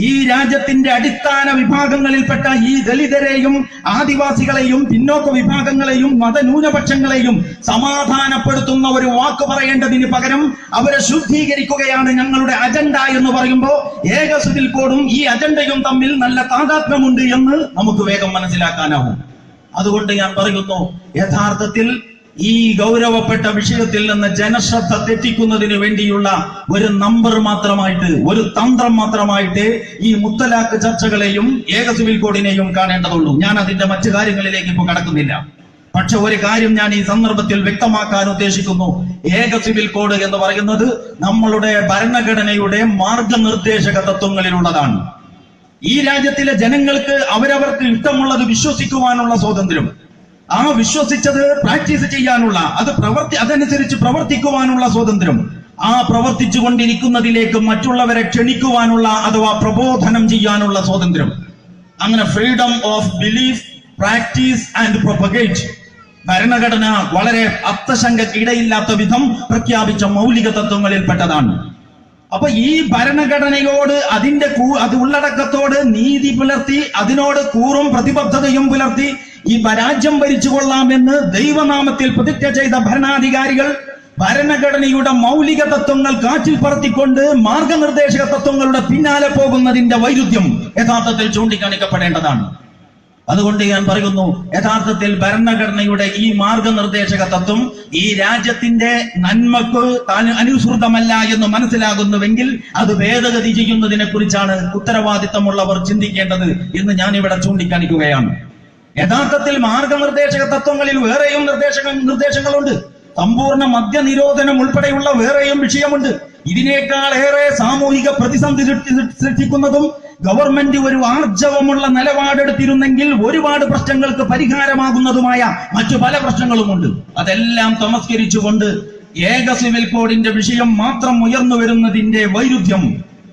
ഈ രാജ്യത്തിന്റെ അടിസ്ഥാന വിഭാഗങ്ങളിൽപ്പെട്ട ഈ ദളിതരെയും ആദിവാസികളെയും പിന്നോക്ക വിഭാഗങ്ങളെയും മതന്യൂനപക്ഷങ്ങളെയും സമാധാനപ്പെടുത്തുന്ന ഒരു വാക്ക് പറയേണ്ടതിന് പകരം അവരെ ശുദ്ധീകരിക്കുകയാണ് ഞങ്ങളുടെ അജണ്ട എന്ന് പറയുമ്പോൾ ഏക സിവിൽ കോഡും ഈ അജണ്ടയും തമ്മിൽ നല്ല താദാത്മ്യമുണ്ട് എന്ന് നമുക്ക് വേഗം മനസ്സിലാക്കാനാവും. അതുകൊണ്ട് ഞാൻ പറയുന്നു, യഥാർത്ഥത്തിൽ ഈ ഗൗരവപ്പെട്ട വിഷയത്തിൽ നിന്ന് ജനശ്രദ്ധ തെറ്റിക്കുന്നതിന് വേണ്ടിയുള്ള ഒരു നമ്പർ മാത്രമായിട്ട്, ഒരു തന്ത്രം മാത്രമായിട്ട് ഈ മുത്തലാഖ് ചർച്ചകളെയും ഏക സിവിൽ കോഡിനെയും കാണേണ്ടതുള്ളൂ. ഞാൻ അതിന്റെ മറ്റു കാര്യങ്ങളിലേക്ക് ഇപ്പോൾ കടക്കുന്നില്ല. പക്ഷെ ഒരു കാര്യം ഞാൻ ഈ സന്ദർഭത്തിൽ വ്യക്തമാക്കാൻ ഉദ്ദേശിക്കുന്നു. ഏക സിവിൽ കോഡ് എന്ന് പറയുന്നത് നമ്മളുടെ ഭരണഘടനയുടെ മാർഗനിർദ്ദേശക തത്വങ്ങളിലുള്ളതാണ്. ഈ രാജ്യത്തിലെ ജനങ്ങൾക്ക് അവരവർക്ക് ഇഷ്ടമുള്ളത് വിശ്വസിക്കുവാനുള്ള സ്വാതന്ത്ര്യം, ആ വിശ്വസിച്ചത് പ്രാക്ടീസ് ചെയ്യാനുള്ള, അതനുസരിച്ച് പ്രവർത്തിക്കുവാനുള്ള സ്വാതന്ത്ര്യം, ആ പ്രവർത്തിച്ചു കൊണ്ടിരിക്കുന്നതിലേക്ക് മറ്റുള്ളവരെ ക്ഷണിക്കുവാനുള്ള അഥവാ പ്രബോധനം ചെയ്യാനുള്ള സ്വാതന്ത്ര്യം, അങ്ങനെ freedom of belief, practice and propagate ഭരണഘടന വളരെ അർത്ഥശങ്കയ്ക്കിടയില്ലാത്ത വിധം പ്രഖ്യാപിച്ച മൗലിക തത്വങ്ങളിൽപ്പെട്ടതാണ്. അപ്പൊ ഈ ഭരണഘടനയോട് അത് ഉള്ളടക്കത്തോട് നീതി പുലർത്തി, അതിനോട് കൂറും പ്രതിബദ്ധതയും പുലർത്തി ഈ രാജ്യം ഭരിച്ചുകൊള്ളാമെന്ന് ദൈവനാമത്തിൽ പ്രതിജ്ഞ ചെയ്ത ഭരണാധികാരികൾ ഭരണഘടനയുടെ മൗലിക തത്വങ്ങൾ കാറ്റിൽ പറത്തിക്കൊണ്ട് മാർഗനിർദ്ദേശക തത്വങ്ങളുടെ പിന്നാലെ പോകുന്നതിന്റെ വൈരുദ്ധ്യം യഥാർത്ഥത്തിൽ ചൂണ്ടിക്കാണിക്കപ്പെടേണ്ടതാണ്. അതുകൊണ്ട് ഞാൻ പറയുന്നു, യഥാർത്ഥത്തിൽ ഭരണഘടനയുടെ ഈ മാർഗനിർദ്ദേശക തത്വം ഈ രാജ്യത്തിന്റെ നന്മക്ക് അനുസൃതമല്ല എന്ന് മനസ്സിലാകുന്നുവെങ്കിൽ അത് ഭേദഗതി ചെയ്യുന്നതിനെ കുറിച്ചാണ് ഉത്തരവാദിത്തമുള്ളവർ ചിന്തിക്കേണ്ടത് എന്ന് ഞാൻ ഇവിടെ ചൂണ്ടിക്കാണിക്കുകയാണ്. യഥാർത്ഥത്തിൽ മാർഗനിർദ്ദേശക തത്വങ്ങളിൽ വേറെയും നിർദ്ദേശങ്ങളുണ്ട്. സമ്പൂർണ്ണ മദ്യനിരോധനം ഉൾപ്പെടെയുള്ള വേറെയും വിഷയമുണ്ട്. ഇതിനേക്കാൾ ഏറെ സാമൂഹിക പ്രതിസന്ധി സൃഷ്ടിക്കുന്നതും ഗവൺമെന്റ് ഒരു ആർജവമുള്ള നിലപാടെടുത്തിരുന്നെങ്കിൽ ഒരുപാട് പ്രശ്നങ്ങൾക്ക് പരിഹാരമാകുന്നതുമായ മറ്റു പല പ്രശ്നങ്ങളുമുണ്ട്. അതെല്ലാം തമസ്കരിച്ചുകൊണ്ട് ഏക സിവിൽ കോഡിന്റെ വിഷയം മാത്രം ഉയർന്നു വരുന്നതിന്റെ വൈരുദ്ധ്യം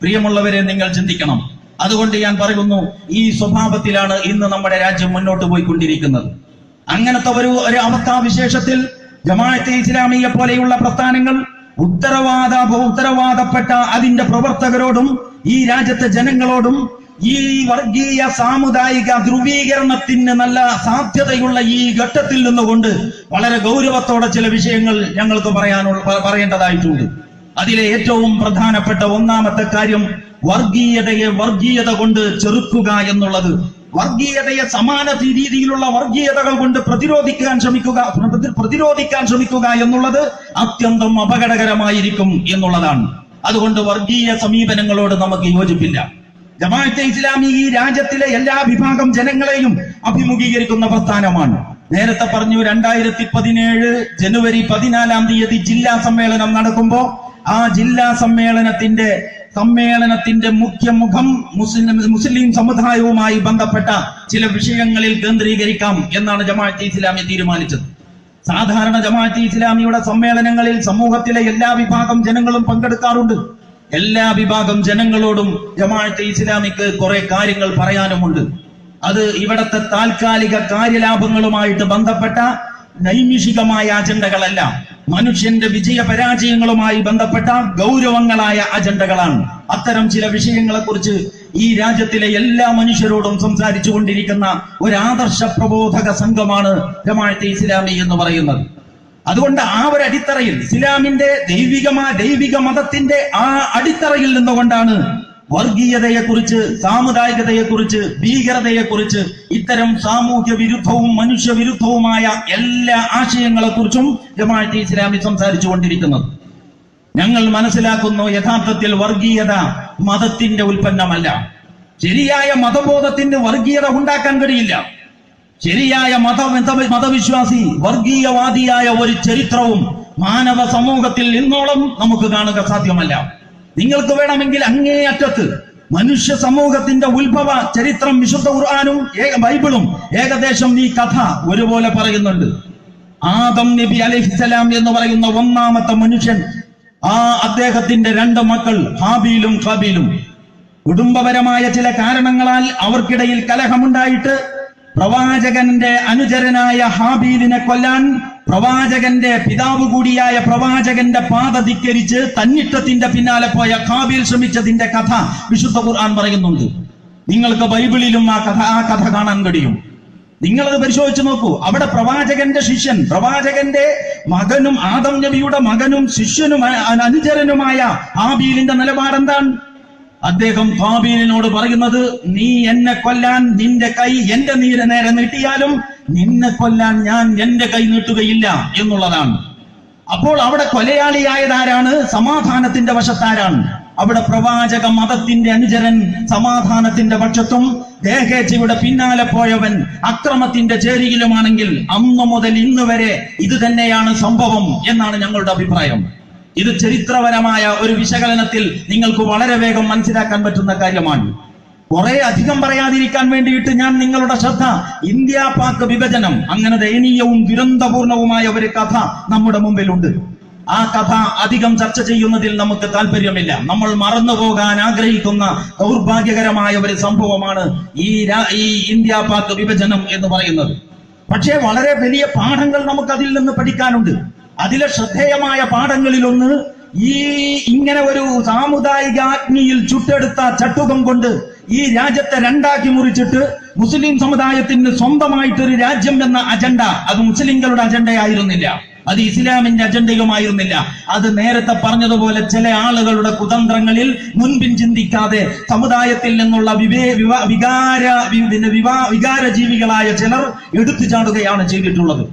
പ്രിയമുള്ളവരെ നിങ്ങൾ ചിന്തിക്കണം. അതുകൊണ്ട് ഞാൻ പറയുന്നു, ഈ സ്വഭാവത്തിലാണ് ഇന്ന് നമ്മുടെ രാജ്യം മുന്നോട്ട് പോയിക്കൊണ്ടിരിക്കുന്നത്. അങ്ങനത്തെ ഒരു അവസ്ഥാവിശേഷത്തിൽ ജമാഅത്തെ ഇസ്ലാമിയെ പോലെയുള്ള പ്രസ്ഥാനങ്ങൾ ഉത്തരവാദപ്പെട്ട അതിന്റെ പ്രവർത്തകരോടും ഈ രാജ്യത്തെ ജനങ്ങളോടും ഈ വർഗീയ സാമുദായിക ധ്രുവീകരണത്തിന് നല്ല സാധ്യതയുള്ള ഈ ഘട്ടത്തിൽ നിന്നുകൊണ്ട് വളരെ ഗൗരവത്തോടെ ചില വിഷയങ്ങൾ ഞങ്ങൾക്ക് പറയേണ്ടതായിട്ടുണ്ട്. അതിലെ ഏറ്റവും പ്രധാനപ്പെട്ട ഒന്നാമത്തെ കാര്യം വർഗീയതയെ വർഗീയത കൊണ്ട് ചെറുക്കുക എന്നുള്ളത്. വർഗീയതയെ സമാന രീതിയിലുള്ള വർഗീയതകൾ കൊണ്ട് പ്രതിരോധിക്കാൻ ശ്രമിക്കുക എന്നുള്ളത് അത്യന്തം അപകടകരമായിരിക്കും എന്നുള്ളതാണ്. അതുകൊണ്ട് വർഗീയ സമീപനങ്ങളോട് നമുക്ക് യോജിപ്പില്ല. ജമാഅത്തെ ഇസ്ലാമി ഈ രാജ്യത്തിലെ എല്ലാ വിഭാഗം ജനങ്ങളെയും അഭിമുഖീകരിക്കുന്ന പ്രസ്ഥാനമാണ്. നേരത്തെ പറഞ്ഞു, 2017 ജനുവരി 14 ജില്ലാ സമ്മേളനം നടക്കുമ്പോ ആ ജില്ലാ സമ്മേളനത്തിന്റെ മുഖ്യമുഖം മുസ്ലിം സമുദായവുമായി ബന്ധപ്പെട്ട ചില വിഷയങ്ങളിൽ കേന്ദ്രീകരിക്കാം എന്നാണ് ജമാഅത്തെ ഇസ്ലാമി തീരുമാനിച്ചത്. സാധാരണ ജമാഅത്തെ ഇസ്ലാമിയുടെ സമ്മേളനങ്ങളിൽ സമൂഹത്തിലെ എല്ലാ വിഭാഗം ജനങ്ങളും പങ്കെടുക്കാറുണ്ട്. എല്ലാ വിഭാഗം ജനങ്ങളോടും ജമാഅത്തെ ഇസ്ലാമിക്ക് കുറെ കാര്യങ്ങൾ പറയാനുമുണ്ട്. അത് ഇവിടത്തെ താൽക്കാലിക കാര്യലാഭങ്ങളുമായിട്ട് ബന്ധപ്പെട്ട നൈമിഷികമായ അജണ്ടകളല്ല, മനുഷ്യന്റെ വിജയ പരാജയങ്ങളുമായി ബന്ധപ്പെട്ട ഗൗരവങ്ങളായ അജണ്ടകളാണ്. അത്തരം ചില വിഷയങ്ങളെ കുറിച്ച് ഈ രാജ്യത്തിലെ എല്ലാ മനുഷ്യരോടും സംസാരിച്ചു കൊണ്ടിരിക്കുന്ന ഒരു ആദർശ പ്രബോധക സംഘമാണ് ജമാഅത്തെ ഇസ്ലാമി എന്ന് പറയുന്നത്. അതുകൊണ്ട് ആ ഒരു അടിത്തറയിൽ, ഇസ്ലാമിന്റെ ദൈവിക മതത്തിന്റെ ആ അടിത്തറയിൽ നിന്നുകൊണ്ടാണ് വർഗീയതയെക്കുറിച്ച്, സാമുദായികതയെക്കുറിച്ച്, ഭീകരതയെക്കുറിച്ച്, ഇത്തരം സാമൂഹ്യ വിരുദ്ധവും മനുഷ്യവിരുദ്ധവുമായ എല്ലാ ആശയങ്ങളെക്കുറിച്ചും ജമാഅത്തെ ഇസ്ലാമി സംസാരിച്ചു കൊണ്ടിരിക്കുന്നത്. ഞങ്ങൾ മനസ്സിലാക്കുന്നു, യഥാർത്ഥത്തിൽ വർഗീയത മതത്തിന്റെ ഉൽപ്പന്നമല്ല. ശരിയായ മതബോധത്തിന് വർഗീയത ഉണ്ടാക്കാൻ കഴിയില്ല. ശരിയായ മതവിശ്വാസി വർഗീയവാദിയായ ഒരു ചരിത്രവും മാനവ സമൂഹത്തിൽ ഇന്നോളം നമുക്ക് കാണുക സാധ്യമല്ല. നിങ്ങൾക്ക് വേണമെങ്കിൽ അങ്ങേയറ്റത്ത് മനുഷ്യ സമൂഹത്തിന്റെ ഉത്ഭവ ചരിത്രം വിശുദ്ധ ഖുർആനും ബൈബിളും ഏകദേശം ഈ കഥ ഒരുപോലെ പറയുന്നുണ്ട്. ആദം നബി അലൈഹിസ്സലാം എന്ന് പറയുന്ന ഒന്നാമത്തെ മനുഷ്യൻ, അദ്ദേഹത്തിന്റെ 2 മക്കൾ ഹാബീലും ഖാബീലും, കുടുംബപരമായ ചില കാരണങ്ങളാൽ അവർക്കിടയിൽ കലഹമുണ്ടായിട്ട് പ്രവാചകന്റെ അനുചരനായ ഹാബീലിനെ കൊല്ലാൻ പ്രവാചകന്റെ പിതാവ് കൂടിയായ പ്രവാചകന്റെ പാത ധിക്കരിച്ച് തന്നിഷ്ടത്തിന്റെ പിന്നാലെ പോയ ഖാബീൽ ശ്രമിച്ചതിന്റെ കഥ വിശുദ്ധ ഖുർആൻ പറയുന്നുണ്ട്. നിങ്ങൾക്ക് ബൈബിളിലും ആ കഥ കാണാൻ കഴിയും. നിങ്ങളത് പരിശോധിച്ചു നോക്കൂ. അവിടെ പ്രവാചകന്റെ ശിഷ്യൻ, പ്രവാചകന്റെ മകനും ആദം നബിയുടെ മകനും ശിഷ്യനും അനുചരനുമായ ഹാബീലിന്റെ നിലപാടെന്താണ്? അദ്ദേഹം ഖാബീലിനോട് പറയുന്നത്, നീ എന്നെ കൊല്ലാൻ നിന്റെ കൈ എന്റെ നേരെ നീട്ടിയാലും നിന്നെ കൊല്ലാൻ ഞാൻ എന്റെ കൈ നീട്ടുകയില്ല എന്നുള്ളതാണ്. അപ്പോൾ അവിടെ കൊലയാളിയായതാരാണ്? സമാധാനത്തിന്റെ വശത്താരാണ്? അവിടെ പ്രവാചക മതത്തിന്റെ അനുചരൻ സമാധാനത്തിന്റെ പക്ഷത്തും ദേഹേച്ഛയുടെ പിന്നാലെ പോയവൻ അക്രമത്തിന്റെ ചേരിയിലുമാണെങ്കിൽ അന്നു മുതൽ ഇന്ന് വരെ ഇത് തന്നെയാണ് സംഭവം എന്നാണ് ഞങ്ങളുടെ അഭിപ്രായം. ഇത് ചരിത്രപരമായ ഒരു വിശകലനത്തിൽ നിങ്ങൾക്ക് വളരെ വേഗം മനസ്സിലാക്കാൻ പറ്റുന്ന കാര്യമാണ്. കുറെ അധികം പറയാതിരിക്കാൻ വേണ്ടിയിട്ട് ഞാൻ നിങ്ങളുടെ ശ്രദ്ധ ഇന്ത്യ പാക് വിഭജനം, അങ്ങനെ ദയനീയവും ദുരന്തപൂർണവുമായ ഒരു കഥ നമ്മുടെ മുമ്പിലുണ്ട്. ആ കഥ അധികം ചർച്ച ചെയ്യുന്നതിൽ നമുക്ക് താല്പര്യമില്ല. നമ്മൾ മറന്നുപോകാൻ ആഗ്രഹിക്കുന്ന ദൗർഭാഗ്യകരമായ ഒരു സംഭവമാണ് ഈ ഇന്ത്യ പാക് വിഭജനം എന്ന് പറയുന്നത്. പക്ഷേ വളരെ വലിയ പാഠങ്ങൾ നമുക്ക് അതിൽ നിന്ന് പഠിക്കാനുണ്ട്. അതിലെ ശ്രദ്ധേയമായ പാഠങ്ങളിലൊന്ന്, ഇങ്ങനെ ഒരു സാമുദായിക അഗ്നിയിൽ ചുട്ടെടുത്ത ചട്ടുകം കൊണ്ട് ഈ രാജ്യത്തെ രണ്ടാക്കി മുറിച്ചിട്ട് മുസ്ലിം സമുദായത്തിന് സ്വന്തമായിട്ടൊരു രാജ്യം എന്ന അജണ്ട, അത് മുസ്ലിങ്ങളുടെ അജണ്ടയായിരുന്നില്ല, അത് ഇസ്ലാമിന്റെ അജണ്ടയുമായിരുന്നില്ല. അത് നേരത്തെ പറഞ്ഞതുപോലെ ചില ആളുകളുടെ കുതന്ത്രങ്ങളിൽ മുൻപിൻ ചിന്തിക്കാതെ സമുദായത്തിൽ നിന്നുള്ള വികാരജീവികളായ ചിലർ എടുത്തു ചാടുകയാണ് ചെയ്തിട്ടുള്ളത്.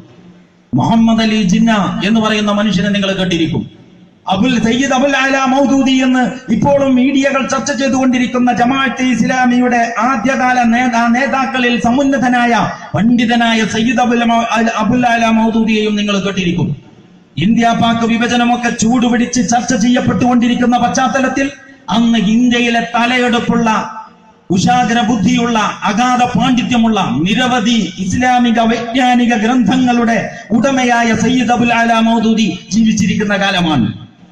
മുഹമ്മദ് അലി ജിന്ന എന്ന് പറയുന്ന മനുഷ്യനെ നിങ്ങൾ കേട്ടിരിക്കും. സയ്യിദ് അബുൽ ആല മൗദൂദി എന്ന് ഇപ്പോഴും മീഡിയകൾ ചർച്ച ചെയ്തുകൊണ്ടിരിക്കുന്ന ജമാഅത്തെ ഇസ്ലാമിയുടെ ആദ്യകാല നേതാക്കളിൽ സമുന്നതനായ പണ്ഡിതനായ സയ്യിദ് അബുൽ ആല മൗദൂദിയെയും നിങ്ങൾ കേട്ടിരിക്കും. ഇന്ത്യ പാക് വിഭജനമൊക്കെ ചൂടുപിടിച്ച് ചർച്ച ചെയ്യപ്പെട്ടുകൊണ്ടിരിക്കുന്ന പശ്ചാത്തലത്തിൽ അന്ന് ഇന്ത്യയിലെ തലയെടുപ്പുള്ള, ഉശാഗ്ര ബുദ്ധിയുള്ള, അഗാധ പാണ്ഡിത്യമുള്ള നിരവധി ഇസ്ലാമിക വൈജ്ഞാനിക ഗ്രന്ഥങ്ങളുടെ ഉടമയായ സയ്യിദ് അബുൽ ആല മൗദൂദി ജീവിച്ചിരിക്കുന്ന കാലമാണ്.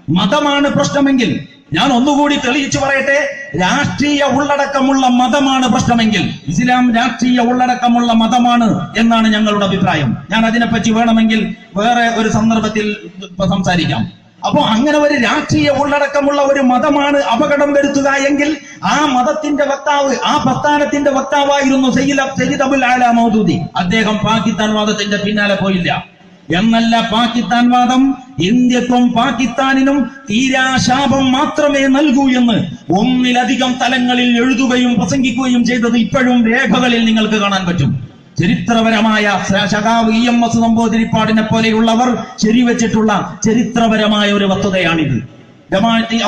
മതമാണ് പ്രശ്നമെങ്കിൽ, ഞാൻ ഒന്നുകൂടി തെളിയിച്ചു പറയട്ടെ, രാഷ്ട്രീയ ഉള്ളടക്കമുള്ള മതമാണ് പ്രശ്നമെങ്കിൽ ഇസ്ലാം രാഷ്ട്രീയ ഉള്ളടക്കമുള്ള മതമാണ് എന്നാണ് ഞങ്ങളുടെ അഭിപ്രായം. ഞാൻ അതിനെപ്പറ്റി വേണമെങ്കിൽ വേറെ ഒരു സന്ദർഭത്തിൽ സംസാരിക്കാം. അപ്പോ അങ്ങനെ ഒരു രാഷ്ട്രീയ ഉള്ളടക്കമുള്ള ഒരു മതമാണ് അപകടം വരുത്തുക എങ്കിൽ ആ മതത്തിന്റെ വക്താവ്, ആ പ്രസ്ഥാനത്തിന്റെ വക്താവായിരുന്നു സയ്യിദ് അബുൽ ആല മൗദൂദി. അദ്ദേഹം പാകിസ്ഥാൻ വാദത്തിന്റെ പിന്നാലെ പോയില്ല. എന്നല്ല, പാകിസ്ഥാൻ വാദം ഇന്ത്യക്കും പാകിസ്ഥാനിനും തീരാശാപം മാത്രമേ നൽകൂ എന്ന് ഒന്നിലധികം തലങ്ങളിൽ എഴുതുകയും പ്രസംഗിക്കുകയും ചെയ്തത് ഇപ്പോഴും രേഖകളിൽ നിങ്ങൾക്ക് കാണാൻ പറ്റും. ചരിത്രപരമായ സഖാവ് EMS നമ്പൂതിരിപ്പാടിനെ പോലെയുള്ളവർ ശരിവെച്ചിട്ടുള്ള ചരിത്രപരമായ ഒരു വസ്തുതയാണിത്.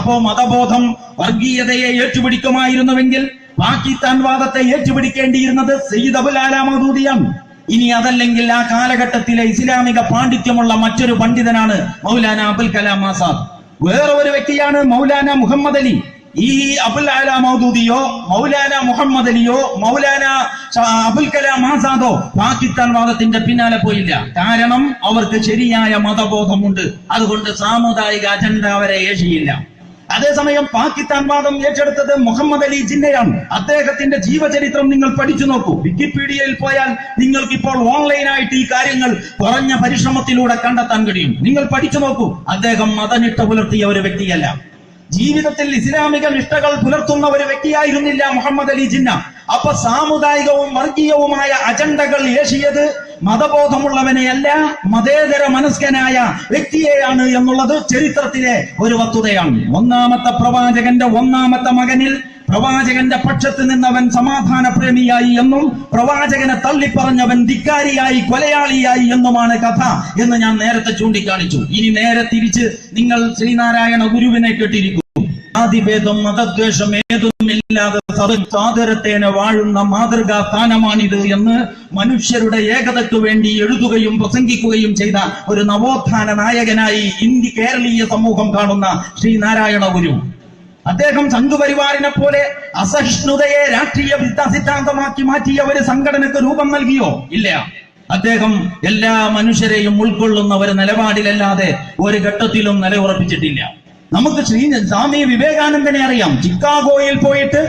അപ്പോ മതബോധം വർഗീയതയെ ഏറ്റുപിടിക്കുമായിരുന്നുവെങ്കിൽ പാകിസ്ഥാൻ വാദത്തെ ഏറ്റുപിടിക്കേണ്ടിയിരുന്നത് സയ്യിദ് അബുൽ ആല മൗദൂദിയാണ്. ഇനി അതല്ലെങ്കിൽ ആ കാലഘട്ടത്തിലെ ഇസ്ലാമിക പാണ്ഡിത്യമുള്ള മറ്റൊരു പണ്ഡിതനാണ് മൗലാന അബുൽ കലാം ആസാദ്. വേറെ ഒരു വ്യക്തിയാണ് മൗലാന മുഹമ്മദ് അലി. ഈ അബുൽ ആല മൗദൂദിയോ മൗലാന മുഹമ്മദ് അലിയോ മൗലാന അബുൽ കലാം ആസാദോ പാകിസ്ഥാൻ വാദത്തിന്റെ പിന്നാലെ പോയില്ല. കാരണം അവർക്ക് ശരിയായ മതബോധമുണ്ട്. അതുകൊണ്ട് സാമുദായിക അജണ്ട അവരെ ഏശിയില്ല. അതേസമയം പാകിസ്ഥാൻ വാദം ഏറ്റെടുത്തത് മുഹമ്മദ് അലി ജിന്നയാണ്. അദ്ദേഹത്തിന്റെ ജീവചരിത്രം നിങ്ങൾ പഠിച്ചു നോക്കൂ. വിക്കിപീഡിയയിൽ പോയാൽ നിങ്ങൾക്ക് ഇപ്പോൾ ഓൺലൈനായിട്ട് ഈ കാര്യങ്ങൾ കുറഞ്ഞ പരിശ്രമത്തിലൂടെ കണ്ടെത്താൻ കഴിയും. നിങ്ങൾ പഠിച്ചു നോക്കൂ. അദ്ദേഹം മതനിഷ്ഠ പുലർത്തിയ ഒരു വ്യക്തിയല്ല. ജീവിതത്തിൽ ഇസ്ലാമിക നിഷ്ഠകൾ പുലർത്തുന്ന ഒരു വ്യക്തിയായിരുന്നില്ല മുഹമ്മദ് അലി ജിന്ന. അപ്പൊ സാമുദായികവും വർഗീയവുമായ അജണ്ടകൾ ഏശിയത് മതബോധമുള്ളവനെയല്ല, മതേതര മനസ്കനായ വ്യക്തിയെയാണ് എന്നുള്ളത് ചരിത്രത്തിലെ ഒരു വസ്തുതയാണ്. ഒന്നാമത്തെ പ്രവാചകന്റെ ഒന്നാമത്തെ മകനിൽ പ്രവാചകന്റെ പക്ഷത്ത് നിന്നവൻ സമാധാന പ്രേമിയായി എന്നും പ്രവാചകനെ തള്ളിപ്പറഞ്ഞവൻ ധിക്കാരിയായി, കൊലയാളിയായി എന്നുമാണ് കഥ എന്ന് ഞാൻ നേരത്തെ ചൂണ്ടിക്കാണിച്ചു. ഇനി നേരെ തിരിച്ച് നിങ്ങൾ ശ്രീനാരായണ ഗുരുവിനെ കേട്ടിരിക്കും. ജാതിഭേദം മതദ്വേഷം ഏതൊന്നുമില്ലാതെ സാദരത്തേനെ വാഴുന്ന മാതൃകാ സ്ഥാനമാണിത് എന്ന് മനുഷ്യരുടെ ഏകതയ്ക്കു വേണ്ടി എഴുതുകയും പ്രസംഗിക്കുകയും ചെയ്ത ഒരു നവോത്ഥാന നായകനായി കേരളീയ സമൂഹം കാണുന്ന ശ്രീനാരായണ ഗുരു. അദ്ദേഹം സംഘപരിവാറിനെ പോലെ അസഹിഷ്ണുതയെ രാഷ്ട്രീയ സിദ്ധാന്തമാക്കി മാറ്റിയ ഒരു സംഘടനക്ക് രൂപം നൽകിയോ? ഇല്ല. അദ്ദേഹം എല്ലാ മനുഷ്യരെയും ഉൾക്കൊള്ളുന്ന ഒരു നിലപാടിലല്ലാതെ ഒരു ഘട്ടത്തിലും നിലയുറപ്പിച്ചിട്ടില്ല. നമുക്ക് സ്വാമി വിവേകാനന്ദനെ അറിയാം. ചിക്കാഗോയിൽ പോയിട്ട്